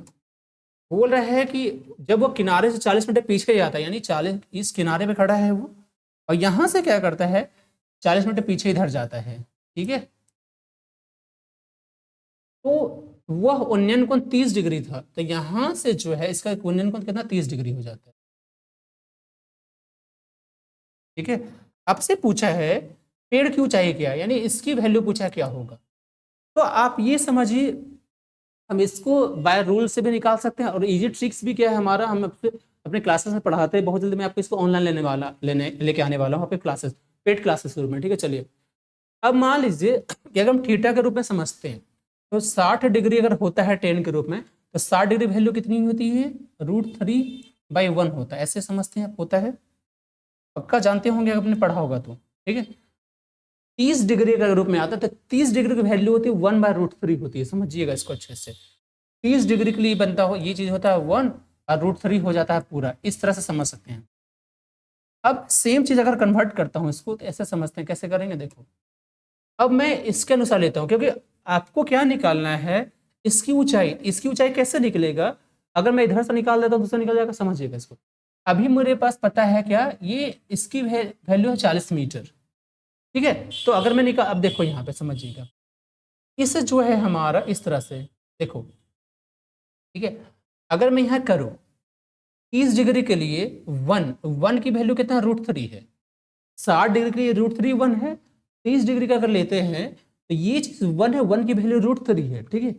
Speaker 1: बोल रहा है कि जब वो किनारे से 40 मीटर पीछे जाता है, यानी 40 इस किनारे पे खड़ा है वो, और यहां से क्या करता है, 40 मीटर पीछे इधर जाता है, ठीक है, तो वह उन्नयन कोण 30 डिग्री था, तो यहां से जो है इसका उन्नयन कोण कितना, 30 डिग्री हो जाता है, ठीक है। आपसे पूछा है पेड़ की ऊंचाई क्या है, यानी इसकी वैल्यू पूछा क्या होगा, तो आप ये समझिए हम इसको बाय रूल से भी निकाल सकते हैं, और इजी ट्रिक्स भी क्या है हमारा, हम अपने क्लासेस में पढ़ाते हैं, बहुत जल्दी मैं आपको इसको ऑनलाइन लेके आने वाला हूँ आपके क्लासेस, पेड क्लासेस के रूप में, ठीक है। चलिए अब मान लीजिए कि अगर हम थीटा के रूप में समझते हैं, तो 60 डिग्री अगर होता है टेन के रूप में, तो 60 डिग्री वैल्यू कितनी होती है, √3/1 होता है, ऐसे समझते हैं आप, होता है, पक्का जानते होंगे अगर आपने पढ़ा होगा तो, ठीक है। 30 डिग्री का रूप में आता है, तो 30 डिग्री की वैल्यू होती है 1/√3 होती है, समझिएगा इसको अच्छे से। 30 डिग्री के लिए बनता हो ये चीज होता है 1 और √3 हो जाता है पूरा, इस तरह से समझ सकते हैं। अब सेम चीज अगर कन्वर्ट करता हूं इसको, तो ऐसे समझते हैं, कैसे करेंगे देखो। अब मैं इसके अनुसार लेता हूं, क्योंकि आपको क्या निकालना है, इसकी ऊंचाई, इसकी ऊंचाई कैसे निकलेगा, अगर मैं इधर से निकाल देता हूं दूसरा निकल जाएगा, समझिएगा इसको। अभी मेरे पास पता है क्या, ये इसकी वैल्यू है 40 मीटर, ठीक है। तो अगर मैं निकाल, अब देखो यहाँ पे समझिएगा, इस जो है हमारा इस तरह से देखो, ठीक है। अगर मैं यहाँ करूं 30 डिग्री के लिए वन की वैल्यू कितना, √3 है, 60 डिग्री के लिए √3 1 है, 30 डिग्री का अगर लेते हैं तो ये चीज 1 है, 1 की वैल्यू √3 है, ठीक है,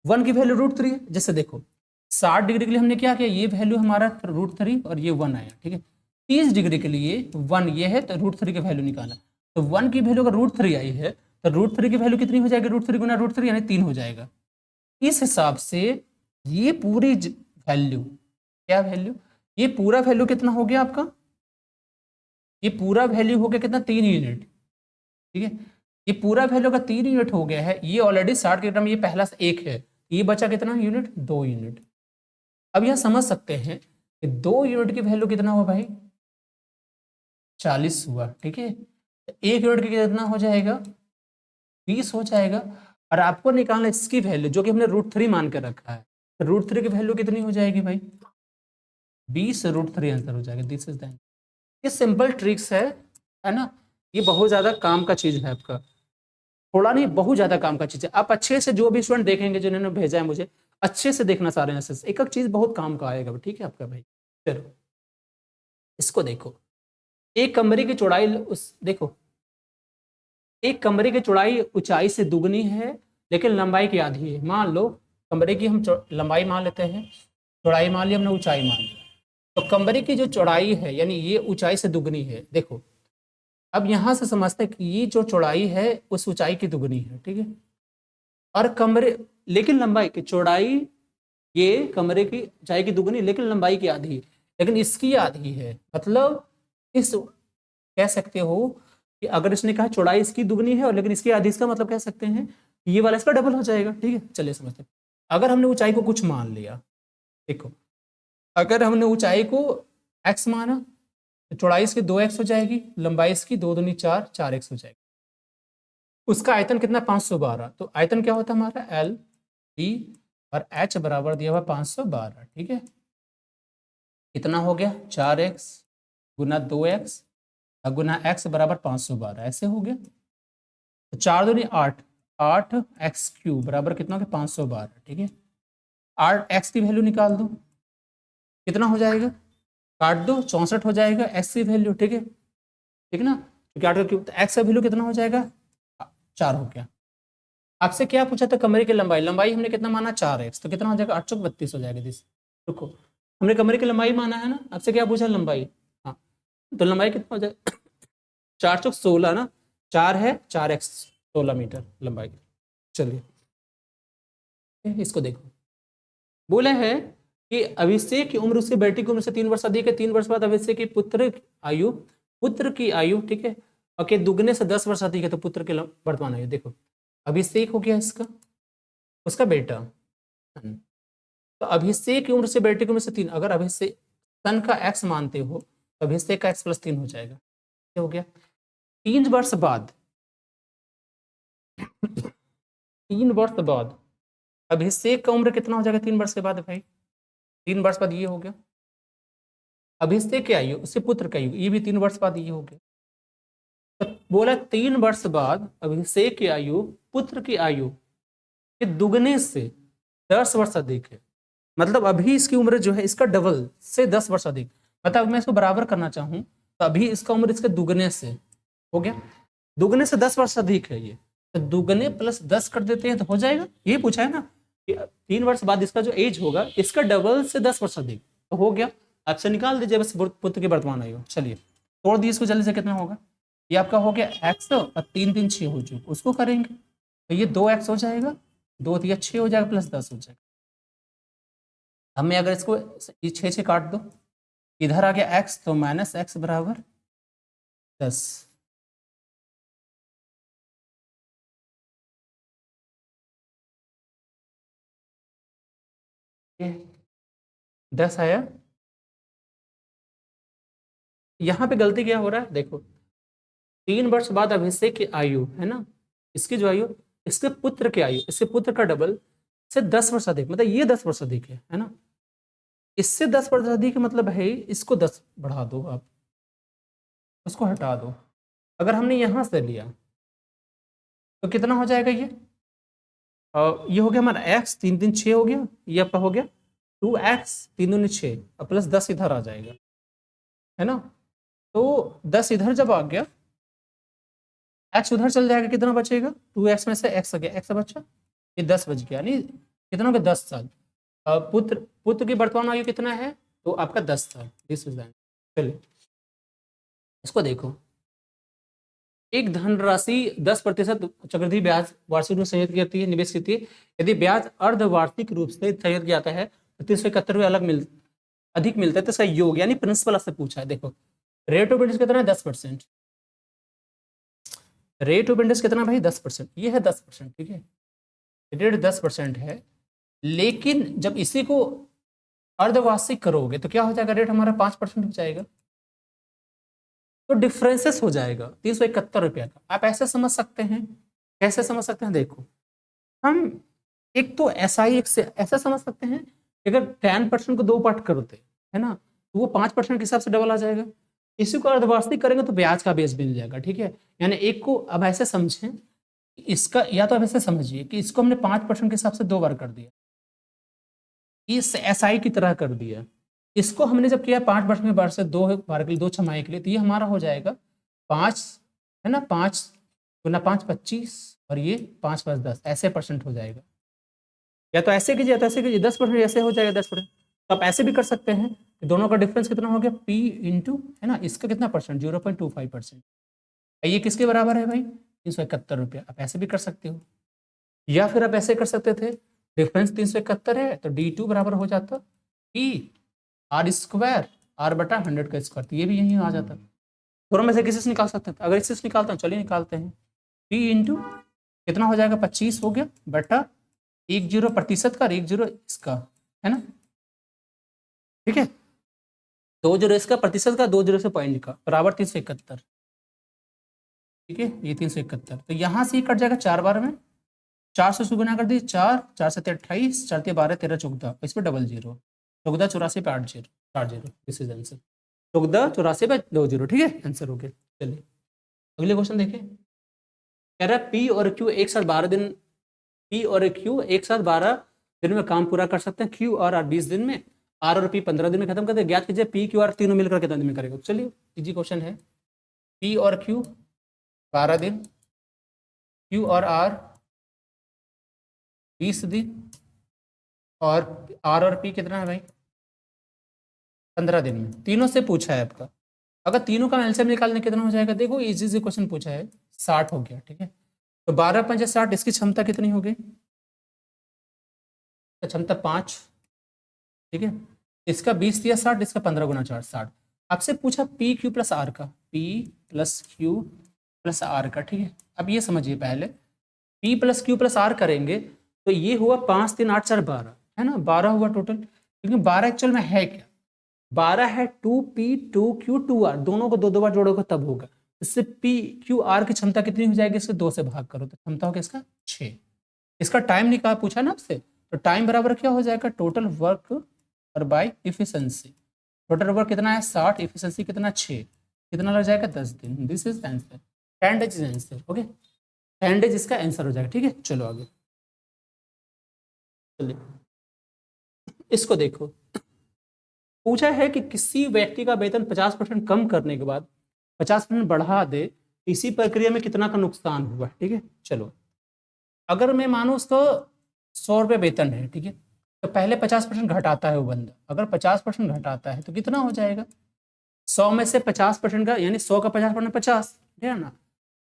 Speaker 1: 1 की वैल्यू √3 है। जैसे देखो 60 डिग्री के लिए हमने क्या किया, ये वैल्यू हमारा √3 और ये 1 आया, ठीक है। 30 डिग्री के लिए 1 ये है, तो √3 की वैल्यू निकाला, तो 1 की वैल्यू अगर √3 आई है, तो √3 की वैल्यू कितनी हो जाएगी, √3 गुना √3 यानी 3 हो जाएगा। इस हिसाब से ये पूरी वैल्यू, क्या वैल्यू, ये पूरा वैल्यू कितना हो गया आपका, ये पूरा वैल्यू हो गया कितना, 3 यूनिट, ठीक है। ये पूरा वैल्यू का 3 यूनिट हो गया है, ये ऑलरेडी 60 के क्रम, ये पहला से 1 है, ये बचा कितना यूनिट, 2 यूनिट। अब यह समझ सकते हैं कि 2 यूनिट की वैल्यू कितना हुआ भाई, 40 हुआ, ठीक है। 1 यूनिट की कितना हो जाएगा, 20 हो जाएगा। और आपको निकालना इसकी वैल्यू जो कि हमने √3 मान कर रखा है, तो √3 की वैल्यू कितनी हो जाएगी भाई, 20 √3 आंसर हो जाएगा, दिस इज द। ये सिंपल ट्रिक्स है ना, ये बहुत ज्यादा काम का चीज है आपका, थोड़ा नहीं बहुत ज्यादा काम का चीज है। आप अच्छे से जो भी स्टूडेंट देखेंगे जिन्होंने भेजा है मुझे, अच्छे से देखना सारे मैसेज, एक एक चीज बहुत काम का आएगा, ठीक है आपका भाई। चलो इसको देखो, एक कमरे की चौड़ाई उस देखो, एक कमरे की चौड़ाई ऊंचाई से दुगनी है लेकिन लंबाई की आधी है। मान लो कमरे की हम लंबाई मान लेते हैं, चौड़ाई मान ली हमने, ऊंचाई मान ली, तो कमरे की जो चौड़ाई है यानी ये ऊंचाई से दुगनी है। देखो अब यहां से समझते हैं कि ये जो चौड़ाई है उस ऊंचाई की दुगनी है, ठीक है। और कमरे, लेकिन लंबाई की चौड़ाई, ये कमरे की ऊंचाई की दुगनी लेकिन लंबाई की आधी, लेकिन इसकी आधी है, मतलब इस कह सकते हो कि अगर इसने कहा चौड़ाई इसकी दुगनी है और लेकिन इसकी आधी, इसका मतलब कह सकते हैं ये वाला इसका डबल हो जाएगा, ठीक है। चलिए समझते हैं, अगर हमने ऊंचाई को कुछ मान लिया, देखो अगर हमने ऊंचाई को x माना, तो चौड़ाई इसकी 2x हो जाएगी, लंबाई इसकी 2 दूनी 4, 4x हो जाएगी। उसका आयतन कितना, 512, तो आयतन क्या होता है हमारा, L D और H बराबर दिया हुआ 512, ठीक है। कितना हो गया, 4x गुना 2x गुना x बराबर 512, ऐसे हो गया। तो 4 दूनी 8, 8x³ बराबर कितना हो गया, 512, ठीक है। 8x की वैल्यू निकाल दो, कितना हो जाएगा, काट दो, 64 हो जाएगा x की वैल्यू, ठीक है, ठीक है ना, क्योंकि 8 का क्यूब, तो x का वैल्यू कितना हो जाएगा, 4 हो गया। आपसे क्या पूछा था, कमरे की लंबाई, लंबाई हमने कितना माना, 4x, तो कितना हो जाएगा, 8 चौक 32 हो जाएगा। दिस रुको, हमने कमरे की लंबाई माना है ना, आपसे क्या पूछा, लंबाई, हाँ, तो लंबाई कितना हो जाएगा, 4 चौक 16 ना, 4 है 4x 16 मीटर लंबाई। चलिए इसको देखो, बोले हैं कि अभिषेक की उम्र उसकी बेटी की उम्र से 3 वर्ष अधिक है, 3 वर्ष बाद अभिषेक की पुत्र की आयु, ठीक है, और के दुगने से 10 वर्ष अधिक है, तो पुत्र की वर्तमान आयु। देखो अभिषेक हो गया इसका, उसका बेटा, तो अभिषेक की उम्र से बेटी की उम्र से 3, अगर अभिषेक सन का एक्स मानते हो तो अभिषेक का एक्स प्लस 3 हो जाएगा। क्या हो गया? 3 वर्ष बाद 3 वर्ष बाद अभिषेक का उम्र कितना हो जाएगा 3 वर्ष के बाद भाई? 3 वर्ष बाद ये हो गया अभिषेक की आयु, उससे पुत्र की आयु, ये भी 3 वर्ष बाद ये हो गया। तो बोला 3 वर्ष बाद अभिषेक की आयु पुत्र की आयु के दुगने से 10 वर्ष अधिक है। मतलब अभी इसकी उम्र जो है इसका डबल से 10 वर्ष अधिक। मतलब मैं इसको बराबर करना चाहूं तो अभी इसका उम्र इसके दुगने से हो गया, दुगने से 10 वर्ष अधिक है ये, तो दुगने प्लस 10 कर देते हैं तो हो जाएगा। ये पूछा है ना कि 3 वर्ष बाद इसका जो एज होगा इसका डबल से 10 वर्ष अधिक, तो हो गया। आपसे निकाल दीजिए बस पुत्र की वर्तमान आयु। चलिए तोड़ दिए इसको जल्दी से, कितना होगा? ये आपका हो गया x और 3 3 6 हो चुका, उसको करेंगे तो ये 2x हो जाएगा, 2 3 6 हो जाएगा प्लस 10 हो जाएगा। हमें अगर इसको ये 6 से काट दो, इधर आ गया x तो माइनस एक्स बराबर 10। ये 10 आया। यहाँ पे गलती क्या हो रहा है देखो, 3 वर्ष बाद अभिषेक की आयु है ना, इसकी जो आयु इसके पुत्र की आयु, इससे पुत्र का डबल से 10 वर्ष अधिक, मतलब ये 10 वर्ष अधिक है ना, इससे 10 वर्ष अधिक मतलब है इसको 10 बढ़ा दो आप, उसको हटा दो। अगर हमने यहां से लिया तो कितना हो जाएगा ये? ये हो गया हमारा x 3 3 6 हो गया, ये आपका हो गया 2x 3 दूनी 6 और प्लस 10 इधर आ जाएगा है ना। तो 10 इधर जब आ गया, x उधर चल जाएगा, कितना बचेगा? 2x में से x आ गया, x बचा, ये 10 बच गया, यानी कितना हो गया? 10 साल। पुत्र की वर्तमान आयु कितना है? तो आपका 10 साल। चलिए इसको देखो, एक धनराशि 10% चक्रवृद्धि ब्याज वार्षिक रूप से संयोजित करती है, निवेश करती है। यदि ब्याज अर्धवार्षिक रूप से संयोजित किया जाता है तो 371 अधिक मिलता है, तो इसका योग यानी प्रिंसिपल आपसे पूछा है। देखो रेट ऑफ इंटरेस्ट कितना है? 10%। रेट ऑफ इंटरेस्ट कितना भाई? 10%। ये है 10%, ठीक है, रेट 10% है। लेकिन जब इसी को अर्धवार्षिक करोगे तो क्या हो जाएगा? रेट हमारा 5% हो जाएगा, तो डिफरेंसेस हो जाएगा 371 रुपया का। आप ऐसे समझ सकते हैं, कैसे समझ सकते हैं? देखो हम एक तो SI एक से ऐसा समझ सकते हैं कि अगर 10% को 2 पार्ट करते है ना तो वो 5% के हिसाब से डबल आ जाएगा। इसी को अर्धवार्षिक करेंगे तो ब्याज का बेस मिल जाएगा, ठीक है। यानी एक को अब ऐसे समझें, इसका या तो अब ऐसे समझिए कि इसको हमने 5% के हिसाब से 2 बार कर दिया, इस SI की तरह कर दिया। इसको हमने जब किया 5% के बार से 2 बार के लिए, 2 छमाही के लिए, तो ये हमारा हो जाएगा 5 है ना, 5 गुना 5 25 और ये 5 5 10 ऐसे परसेंट हो जाएगा। या तो ऐसे कीजिए या तो ऐसे कीजिए, 10% ऐसे हो जाएगा 10%। तो आप ऐसे भी कर सकते हैं कि दोनों का डिफरेंस कितना हो गया? P इंटू है ना, इसका कितना परसेंट? 0.25%। ये किसके बराबर है भाई? 371 रुपया। आप ऐसे भी कर सकते हो, या फिर आप ऐसे कर सकते थे, डिफरेंस 371 है तो D2 बराबर हो जाता P R स्क्वायर R बटा 100 का स्क्वायर, तो ये भी यही आ जाता। दोनों में से किसी से निकाल सकते थे। अगर इससे निकालता हूँ, चलिए निकालते हैं। P इंटू कितना हो जाएगा? 25 हो गया बटा 10% का और 10 इसका, है ना, ठीक है। 20 इसका प्रतिशत का, 20 से पॉइंट का, बराबर 371, ठीक है। ये 371, तो यहाँ से कट जाएगा 4 बार में, 4 से गुना कर दी, 4 4 से 28, 4 12 13 14, इस पर डबल 0, 14 84 पे 8 0 8 0, दिस इज आंसर। 14 84 पे 2 0, ठीक है, आंसर हो गया। चलिए अगले क्वेश्चन देखिए, कह रहा है P और Q एक साथ 12 दिन, P और Q एक साथ 12 दिन में काम पूरा कर सकते हैं। Q और R 20 दिन में, R और P 15 दिन में खत्म करते हैं। ज्ञात कीजिए P Q R तीनों मिलकर कितने दिन में करेगा। चलिए इजी क्वेश्चन है। P और Q 12 दिन, Q और R 20 दिन, और R और P कितना है भाई? 15 दिन में। तीनों से पूछा है आपका। अगर तीनों का एलसीएम निकालने कितना हो जाएगा? देखो इजी क्वेश्चन पूछा है, 60 हो गया, ठीक है। तो 12 5 60, इसकी क्षमता कितनी हो गई? क्षमता 5, ठीक है। इसका 20 दिया 60, इसका 15 गुना 4 60। आपसे पूछा P Q प्लस R का, P plus Q plus R का, ठीक है। अब ये समझिए, पहले P plus Q plus R करेंगे तो ये हुआ 5 3 8 4 12, है ना, 12 हुआ टोटल। लेकिन 12 एक्चुअल में है क्या? 12 है 2p2q2r, दोनों को दो दो बार जोड़ोगे तब होगा। इससे pqr की क्षमता कितनी हो जाएगी, इससे 2 से भाग करो तो क्षमता होगा इसका 6। इसका टाइम निकाल पूछा ना आपसे, तो टाइम बराबर क्या हो जाएगा, टोटल वर्क और बाय इफिशिएंसी। टोटल वर्क कितना है 60, इफिशिएंसी कितना 6, कितना लग जाएगा 10 दिन। This is answer, 10 days is answer. Okay, 10 days इसका आंसर हो जाएगा। ठीक है, चलो आगे चलिए, इसको देखो। पूछा है कि किसी व्यक्ति का वेतन 50% कम करने के बाद 50% बढ़ा दे, इसी प्रक्रिया में कितना का नुकसान हुआ। ठीक है, चलो अगर मैं मानो उसको 100 रुपये वेतन है, ठीक है, तो पहले 50% घटाता है वो बंदा। अगर 50% घटाता है तो कितना हो जाएगा, 100 में से 50% का, यानी 100 का 50% 50, ठीक है ना,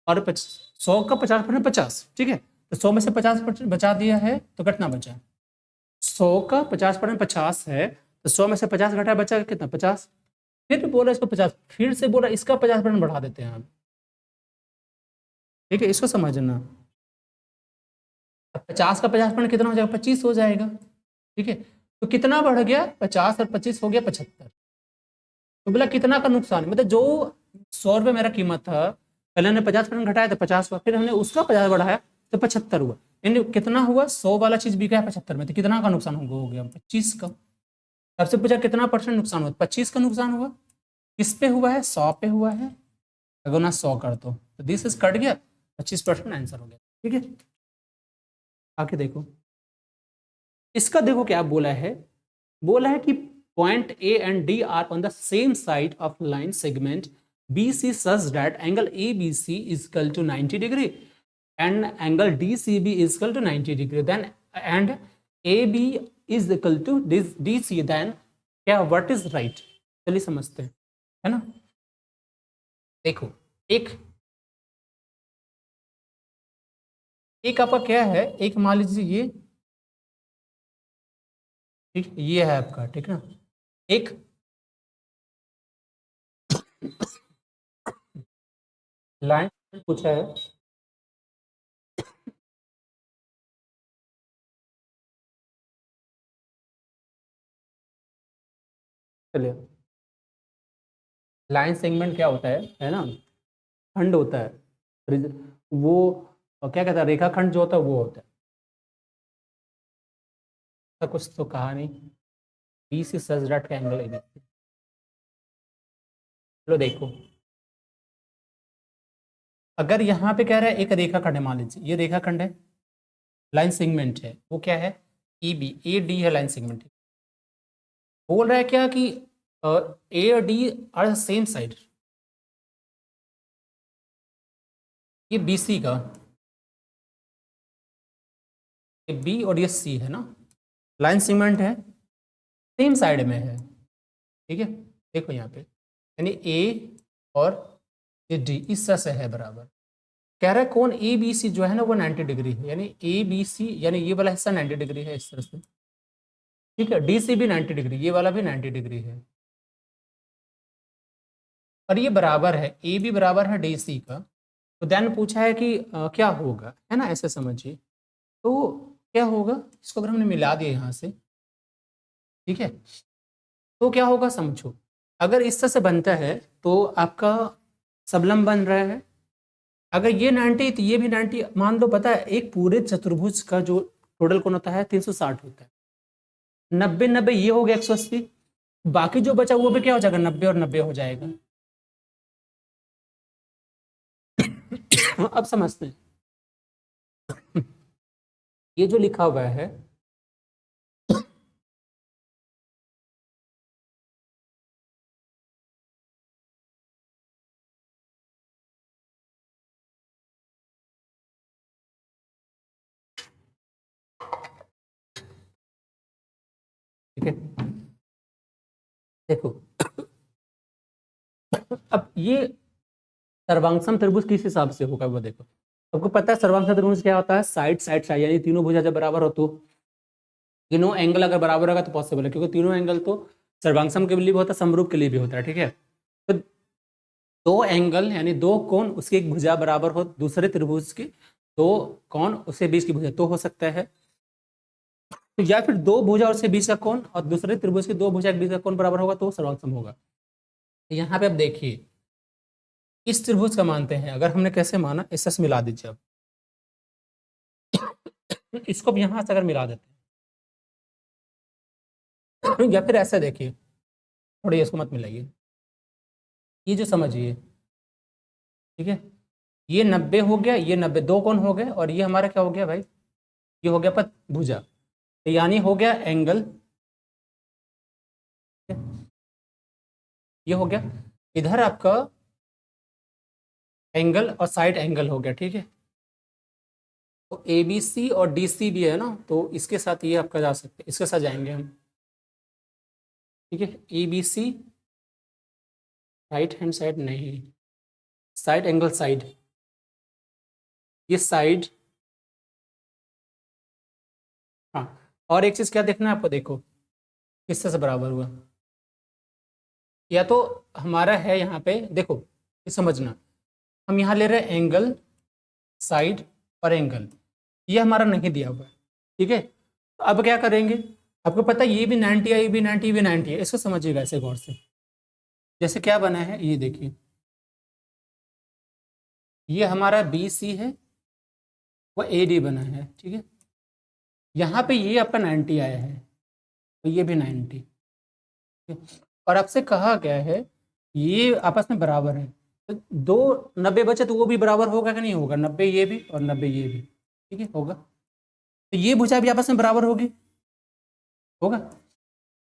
Speaker 1: और 100 का 50% 50, ठीक है, तो 100 में से 50% बचा दिया है तो कितना बचा, 100 का 50% 50 है, तो 100 में से 50 घटा बचा कितना 50। फिर बोला इसको 50, फिर से बोला इसका 50% बढ़ा देते हैं आप। ठीक है, इसको समझना। 50 का 50% कितना हो जाएगा, 25 हो जाएगा। ठीक है, तो कितना बढ़ गया, 50 और 25 हो गया 75। तो बोला कितना का नुकसान, मतलब जो 100 रुपये मेरा कीमत था, पहले हमने 50% घटाया तो 50 हुआ, फिर हमने उसका 50 बढ़ाया तो 75 हुआ। यानी कितना हुआ, 100 वाला चीज बिका है 75 में, तो कितना का नुकसान हो गया 25 का। सबसे पूछा कितना परसेंट नुकसान हुआ, 25 का नुकसान हुआ। किस पे हुआ है, 100 पे हुआ है। अगर ना 100 कर दो तो दिस इज कट गया, 25% आंसर हो गया। ठीक है, आके देखो इसका, देखो क्या बोला है। बोला है कि point A and D are on the same side of line segment B C such that angle A B C is equal to 90 degree and angle D C B is equal to 90 degree, then and A B is equal to D C, then क्या what is right. चलिए समझते हैं, है ना। देखो एक आपका क्या है, एक मान लीजिए ये, ठीक, ये है आपका, ठीक ना, एक लाइन पूछा है, चलिए लाइन सेगमेंट क्या होता है ना, खंड होता है, वो क्या कहता है, रेखाखंड जो होता है वो होता है। ऐसा कुछ तो कहा नहीं, बी सी सच दैट का एंगल है। चलो देखो, अगर यहाँ पे कह रहा है एक रेखाखंड है, मान लीजिए ये रेखाखंड है, लाइन सेगमेंट है, वो क्या है ई बी, ए डी है लाइन सेगमेंट। बोल रहा है क्या कि ए और डी आर सेम साइड, ये बी सी का, ये बी और ये सी है ना, लाइन सेगमेंट है, सेम साइड में है। ठीक है, देखो यहाँ पे, यानी ए और ये डी इस तरह से है बराबर। कह रहा है कौन ए बी सी जो है ना वो 90 डिग्री है, यानी ए बी सी, यानी ये वाला हिस्सा 90 डिग्री है इस तरह से। ठीक है, डी सी भी 90 डिग्री, ये वाला भी 90 डिग्री है, और ये बराबर है, ए बी बराबर है डी सी का। तो देन पूछा है कि क्या होगा, है ना, ऐसे समझिए। तो क्या होगा, इसको अगर हमने मिला दिया यहाँ से, ठीक है, तो क्या होगा समझो। अगर इस तरह से बनता है तो आपका सबलम बन रहा है, अगर ये 90 तो ये भी 90, मान लो पता है एक पूरे चतुर्भुज का जो टोटल कोण होता है 360 होता है, 90 90 ये हो गया 180, बाकी जो बचा वो भी क्या हो जाएगा 90 और 90 हो जाएगा। अब समझते हैं, ये जो लिखा हुआ है, ठीक है, देखो अब ये सर्वांगसम त्रिभुज किस हिसाब से होगा वो देखो। आपको पता है सर्वांगसम त्रिभुज क्या होता है, साइड साइड साइड, यानी तीनों भुजा जब बराबर हो तो, तीनों एंगल अगर बराबर होगा तो पॉसिबल है, क्योंकि तीनों एंगल तो सर्वांगसम के लिए भी होता है, समरूप के लिए भी होता है। ठीक है, तो दो एंगल यानी दो कोण, उसकी एक भुजा बराबर हो दूसरे त्रिभुज की, दो कोण उसके बीच की भुजा तो हो सकता है। तो या फिर दो भुजा और से बीच का कोण और दूसरे त्रिभुज की दो भुजा के बीच का कोण बराबर होगा तो सर्वांग होगा। यहाँ पे आप देखिए इस त्रिभुज का मानते हैं, अगर हमने कैसे माना इससे मिला दीजिए अब, इसको भी यहां से अगर मिला देते हैं या फिर ऐसे देखिए, थोड़ी इसको मत मिलाइए, ये जो समझिए, ठीक है, ये 90 हो गया, ये 90, दो कोण हो गए और ये हमारा क्या हो गया भाई, ये हो गया पद भुजा, तो यानी हो गया एंगल, ये हो गया इधर आपका एंगल और साइड एंगल हो गया, ठीक है। तो ABC और DC भी है ना, तो इसके साथ ये आपका जा सकते हैं, इसके साथ जाएंगे हम, ठीक है। ABC राइट हैंड साइड नहीं, साइड एंगल साइड, ये साइड, हाँ। और एक चीज क्या देखना है आपको, देखो किससे से बराबर हुआ, या तो हमारा है यहाँ पे देखो, ये समझना, हम यहाँ ले रहे हैं एंगल साइड और एंगल, ये हमारा नहीं दिया हुआ है, ठीक है। तो अब क्या करेंगे, आपको पता है ये भी 90 है, ये भी 90, ये भी 90 है, इसको समझिएगा ऐसे गौर से, जैसे क्या बना है ये देखिए, ये हमारा BC है, वो AD बना है, ठीक है। यहाँ पे ये आपका 90 आया है, तो ये भी 90, ठीक है? और आपसे कहा गया है ये आपस में बराबर है, तो दो 90 बचे तो वो भी बराबर होगा कि नहीं होगा, 90 ये भी और 90 ये भी, ठीक है, होगा। तो ये भुजा भी आपस में बराबर होगी, होगा,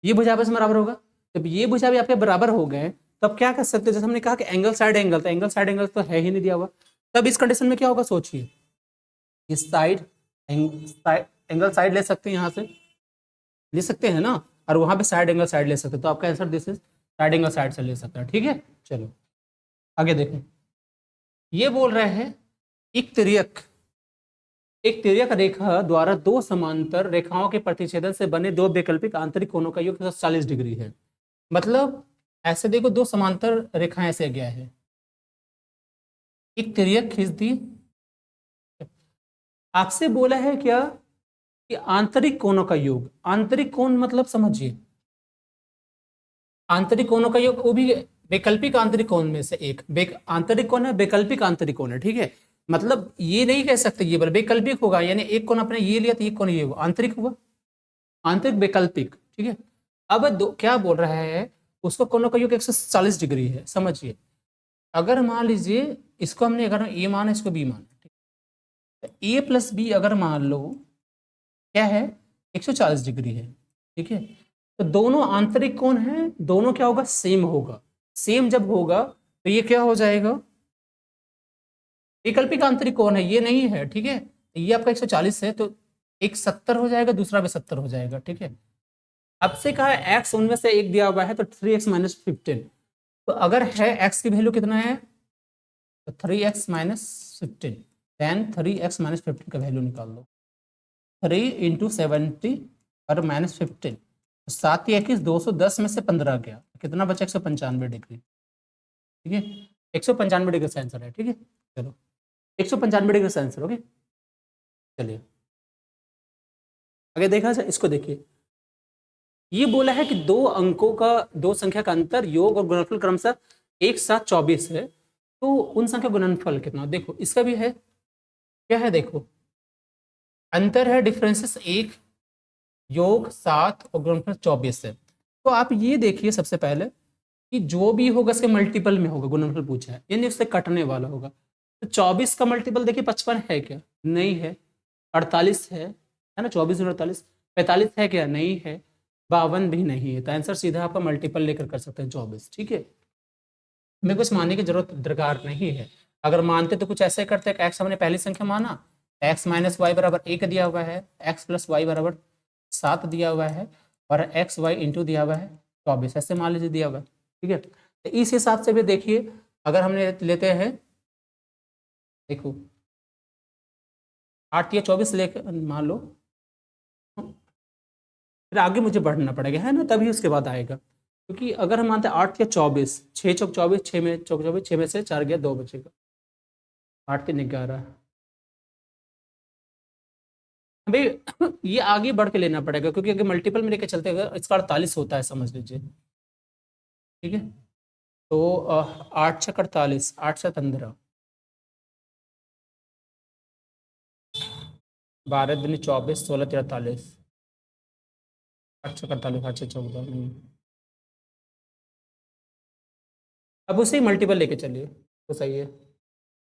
Speaker 1: ये भुजा आपस में बराबर होगा, जब ये भुजा भी आपके बराबर हो गए तब क्या कर सकते हो, जैसे हमने कहा कि एंगल साइड एंगल, तो एंगल साइड एंगल तो है ही नहीं दिया हुआ, तब इस कंडीशन में क्या होगा सोचिए, इस साइड एंगल साइड ले सकते हैं, यहाँ से ले सकते हैं ना, और वहां पे साइड एंगल साइड ले सकते हैं, तो आपका answer this is side angle side से ले सकता है, ठीक है। चलो आगे देखो, ये बोल रहे हैं एक तिर्यक, एक तिर्यक रेखा द्वारा दो समांतर रेखाओं के प्रतिच्छेदन से बने दो वैकल्पिक आंतरिक कोणों का योग 40 डिग्री है। मतलब ऐसे देखो, दो समांतर रेखाएं ऐसे गया है, एक तिर्यक खींच दी, आपसे बोला है क्या कि आंतरिक कोणों का योग, आंतरिक कोण मतलब समझिए, आंतरिक कोणों का योग, वो भी वैकल्पिक आंतरिक कोण में से एक, आंतरिक कोण है, वैकल्पिक आंतरिक कोण है, ठीक है। मतलब ये नहीं कह सकते ये वैकल्पिक होगा, यानी एक कोण आपने ये लिया तो एक कोण ये हुआ, आंतरिक हुआ, आंतरिक वैकल्पिक, ठीक है। अब क्या बोल रहा है, उसको कोणों का योग 140 डिग्री है, समझिए। अगर मान लीजिए इसको हमने अगर ए माना, इसको बी माना, A प्लस बी अगर मान लो क्या है 140 डिग्री है, ठीक है। तो दोनों आंतरिक कोण है, दोनों क्या होगा, सेम होगा, सेम जब होगा तो ये क्या हो जाएगा, वैकल्पिक आंतरिक कोण है, ये नहीं है, ठीक है। तो ये आपका 140 है, तो एक 70 हो जाएगा, दूसरा भी 70 हो जाएगा, ठीक है। अब से कहा है x उनमें से एक दिया हुआ है, तो 3x माइनस 15, तो अगर है x की वैल्यू कितना है, तो 3x minus 15, then 3x minus 15 का वैल्यू निकाल लो, 3 इंटू 70 और माइनस 15, 7 या 21, 210 में से 15 गया, कितना बचा, 195 डिग्री, ठीक है। 195 डिग्री का आंसर है, ठीक है। चलो 195 डिग्री का आंसर, ओके। चलिए आगे देखा जाए, इसको देखिए, ये बोला है कि दो अंकों का, दो संख्या का अंतर योग और गुणनफल क्रमशः एक साथ 24 है, तो उन संख्या गुणनफल कितना, देखो इसका भी है, क्या है देखो, अंतर है डिफरेंसेस 1, योग 7 और गुणनफल 24 है। तो आप ये देखिए सबसे पहले कि जो भी होगा इसके मल्टीपल में होगा, गुणनफल पूछा है यानी उससे कटने वाला होगा, तो 24 का मल्टीपल देखिए 55 है क्या, नहीं है, 48 है ना, 24 और 48, 45 है क्या, नहीं है, 52 भी नहीं है, तो आंसर सीधा आपका मल्टीपल लेकर कर सकते हैं 24, ठीक है। हमें कुछ मानने की जरूरत दरकार नहीं है, अगर मानते तो कुछ ऐसे करते हैं, एक्स हमने पहली संख्या माना, एक्स माइनस वाई बराबर 1 दिया हुआ है, एक्स प्लस वाई बराबर 7 दिया हुआ है, और एक्स वाई इंटू दिया हुआ है 24, ऐसे मान लीजिए दिया हुआ है, ठीक है। तो इस हिसाब से भी देखिए, अगर हमने लेते हैं, देखो 8 या 24 लेकर मान लो, फिर आगे मुझे बढ़ना पड़ेगा है ना, तभी उसके बाद आएगा, क्योंकि अगर हम मानते हैं 8 या 24, 6 चौक 24, 6 में चौक 24, 6 में से 4 गया 2 बचेगा, 8 3 11, अभी ये आगे बढ़ के लेना पड़ेगा, क्योंकि अगर मल्टीपल में लेके चलते अगर इसका 48 होता है समझ लीजिए, ठीक है। तो 8 × 48, 8 × 15, 12 × 24, 16 × 43, 8 × 48, 8 × 14। अब उसे मल्टीपल लेके चलिए तो सही है।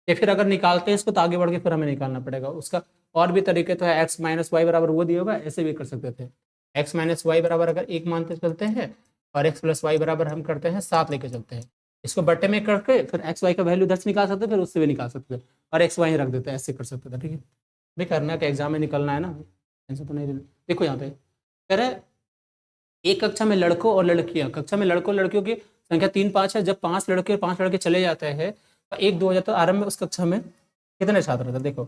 Speaker 1: या फिर अगर निकालते हैं इसको तो आगे बढ़ के फिर हमें निकालना पड़ेगा उसका। और भी तरीके तो है, एक्स माइनस वाई बराबर वो दिया होगा, ऐसे भी कर सकते थे। एक्स माइनस वाई बराबर अगर 1 मानते चलते हैं, और एक्स प्लस वाई बराबर हम करते हैं 7 लेके चलते हैं। इसको बट्टे में करके फिर एक्स वाई का वैल्यू 10 निकाल सकते, फिर उससे भी निकाल सकते थे, और एक्स वाई रख देते हैं, ऐसे कर सकते थे, ठीक है। भाई करना है कि एग्जाम में निकलना है ना, ऐसा तो नहीं। देखो यहाँ पे कह रहा है एक कक्षा में लड़कों और लड़कियां, कक्षा में लड़कों और लड़कियों की संख्या 3 5 है। जब 5 लड़के और 5 लड़के चले जाते हैं तो 1 2 हो जाता है। आरंभ में उस कक्षा में कितने छात्र थे, देखो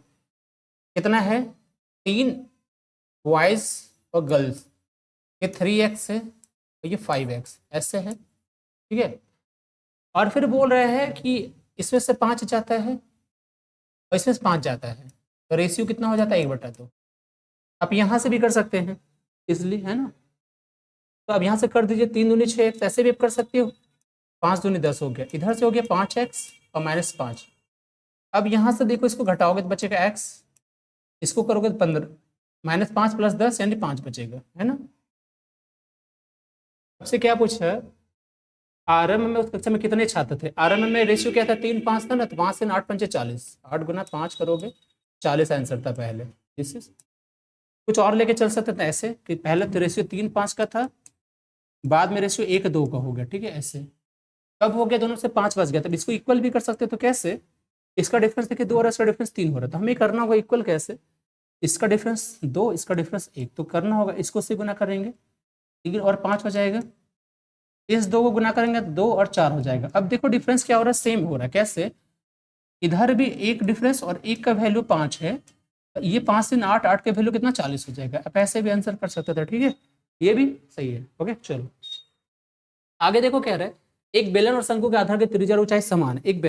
Speaker 1: कितना है, 3 बॉयज और गर्ल्स, ये 3x है और ये 5x ऐसे है, ठीक है। और फिर बोल रहे हैं कि इसमें से 5 जाता है और इसमें से 5 जाता है, तो रेशियो कितना हो जाता है, 1/2। आप यहाँ से भी कर सकते हैं इसलिए, है ना। तो अब यहाँ से कर दीजिए, 3 दूनी 6x, ऐसे भी आप कर सकते हो। 5 दूनी 10 हो गया, इधर से हो गया 5x और -5। अब यहाँ से देखो इसको घटाओगे तो बचेगा x, इसको करोगे तो 15, -5 + 10 यानी 5 बचेगा, है ना। आपसे क्या पूछा है, आरंभ में उस कक्षा में कितने छात्र थे। आरंभ में रेशियो क्या था, 3 5 था ना, तो 5 से 8 पंचे 40, 8 × 5 करोगे 40 आंसर था पहले। इस कुछ और लेके चल सकते थे ऐसे कि पहले तो रेशियो 3 5 का था, बाद में रेशियो 1 2 का हो गया, ठीक है। ऐसे कब हो गया, दोनों से 5 बच गया, तब इसको इक्वल भी कर सकते तो कैसे, इसका डिफरेंस देखिए 2 और इसका डिफरेंस 3 हो रहा है, तो हमें करना होगा इक्वल कैसे, इसका डिफरेंस 2 इसका डिफरेंस 1, तो करना होगा इसको से गुना करेंगे, ठीक है, और 5 हो जाएगा। इस 2 को गुना करेंगे तो 2 और 4 हो जाएगा। अब देखो डिफरेंस क्या हो रहा है, सेम हो रहा है, कैसे, इधर भी एक डिफरेंस और एक का वैल्यू 5 है, ये 5 से 8, 8 का वैल्यू कितना 40 हो जाएगा। अब ऐसे भी आंसर कर सकते थे, ठीक है, ये भी सही है। ओके चलो आगे देखो, कह रहा है एक बेलन और शंकु के आधार की त्रिज्या और ऊंचाई समान है। एक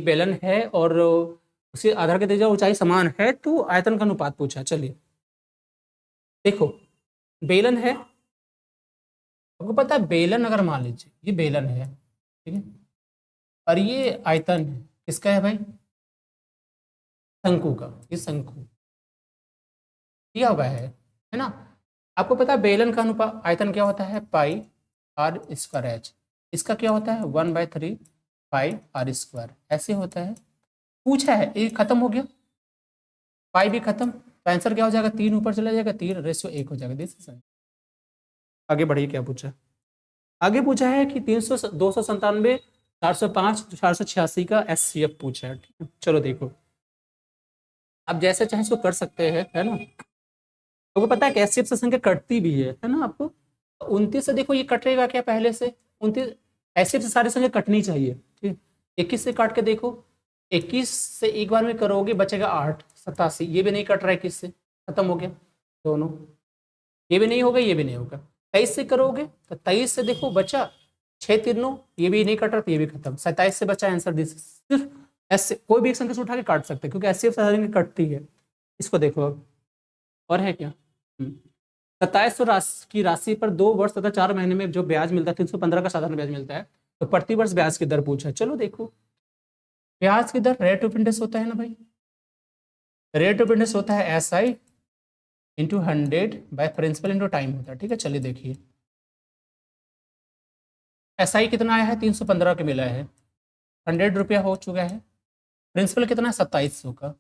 Speaker 1: बेलन है और उसके आधार की त्रिज्या और ऊंचाई समान है, तो आयतन का अनुपात पूछा। चलिए देखो, बेलन है, आपको पता है बेलन, अगर मान लीजिए ये बेलन है, ठीक है, और ये आयतन है, किसका है भाई, शंकु का, ये शंकु दिया हुआ है ना। आपको पता है बेलन का अनुपात आयतन क्या होता है, πr²h। इसका क्या होता है, 1/3 πr², ऐसे होता है। पूछा है, ये खत्म हो गया, पाई भी खत्म, तो आंसर क्या हो जाएगा, 3 ऊपर चला जाएगा, 3 रेशियो 1 हो जाएगा। दिस इज आगे बढ़िए, क्या पूछा, आगे पूछा है कि 300 297 405 486 का SCF पूछा है, ठीक है। चलो देखो, अब जैसे चाहे इसको कर सकते हैं, है ना। तो पता है कैसे से संख्या कटती भी है ना आपको। 29 से देखो ये कटेगा क्या, पहले से 29 ऐसे से सारी संख्या कटनी चाहिए, ठीक। 21 से काट के देखो, 21 से एक बार में करोगे बचेगा 8 87, ये भी नहीं कट रहा है, 21 से खत्म हो गया दोनों, ये भी नहीं होगा ये भी नहीं होगा। 23 से करोगे तो 23 से देखो बचा 6 3 ये भी नहीं कट रहा, तो ये भी खत्म। 27 से बचा आंसर दिस, सिर्फ ऐसे कोई भी एक संख्या से उठा के काट सकते हैं, क्योंकि ऐसे सारी कटती है। इसको देखो अब, और है क्या, 2700 की राशि पर 2 वर्ष तथा 4 महीने में जो ब्याज मिलता है 315 का साधारण ब्याज मिलता है, तो प्रति वर्ष ब्याज की दर पूछा है। चलो देखो, ब्याज की दर रेट ऑफ इंटरेस्ट होता है ना भाई, रेट ऑफ इंटरेस्ट होता है SI इंटू 100/प्रिंसिपल इंटू टाइम होता है, ठीक है। चलिए देखिए, SI कितना आया है, 315 के मिला है, 100 रुपया हो चुका है, प्रिंसिपल कितना है 2700 का,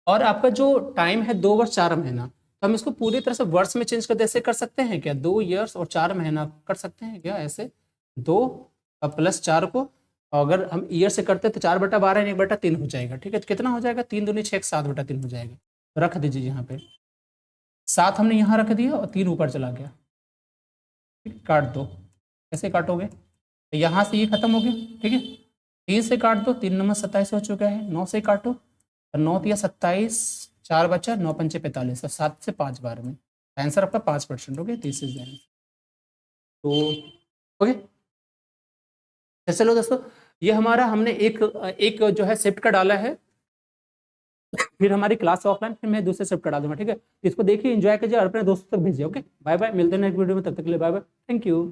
Speaker 1: और आपका जो टाइम है 2 वर्ष 4 महीना, तो हम इसको पूरी तरह से वर्ष में चेंज कर दे, ऐसे कर सकते हैं क्या, 2 ईयर्स और 4 महीना कर सकते हैं क्या, ऐसे 2 प्लस 4 को अगर हम ईयर से करते हैं तो 4/12 1/3 हो जाएगा, ठीक है। तो कितना हो जाएगा, 3 दूनी 6 7/3 हो जाएगा। तो रख दीजिए यहाँ पे, 7 हमने यहाँ रख दिया और 3 ऊपर चला गया, ठीक, काट दो, कैसे काटोगे, तो यहाँ से ये खत्म हो गया, ठीक है। 3 से काट दो, 3 नंबर 27 हो चुका है, 9 से काटो, 9 या 27, 4 बचा, 9 पंचे 45, 7 से 5 बार में आंसर आपका 5%। Okay, this is answer. तो ओके, तो चलो दोस्तों, ये हमारा हमने एक एक जो है शिफ्ट का डाला है, फिर हमारी क्लास ऑफलाइन, फिर मैं दूसरे शिफ्ट करा दूंगा, ठीक है। इसको देखिए, एंजॉय कीजिए और अपने दोस्तों तक भेजिए। ओके, बाय बाय, मिलते हैं नेक्स्ट वीडियो में, तब तक के लिए बाय बाय, थैंक यू।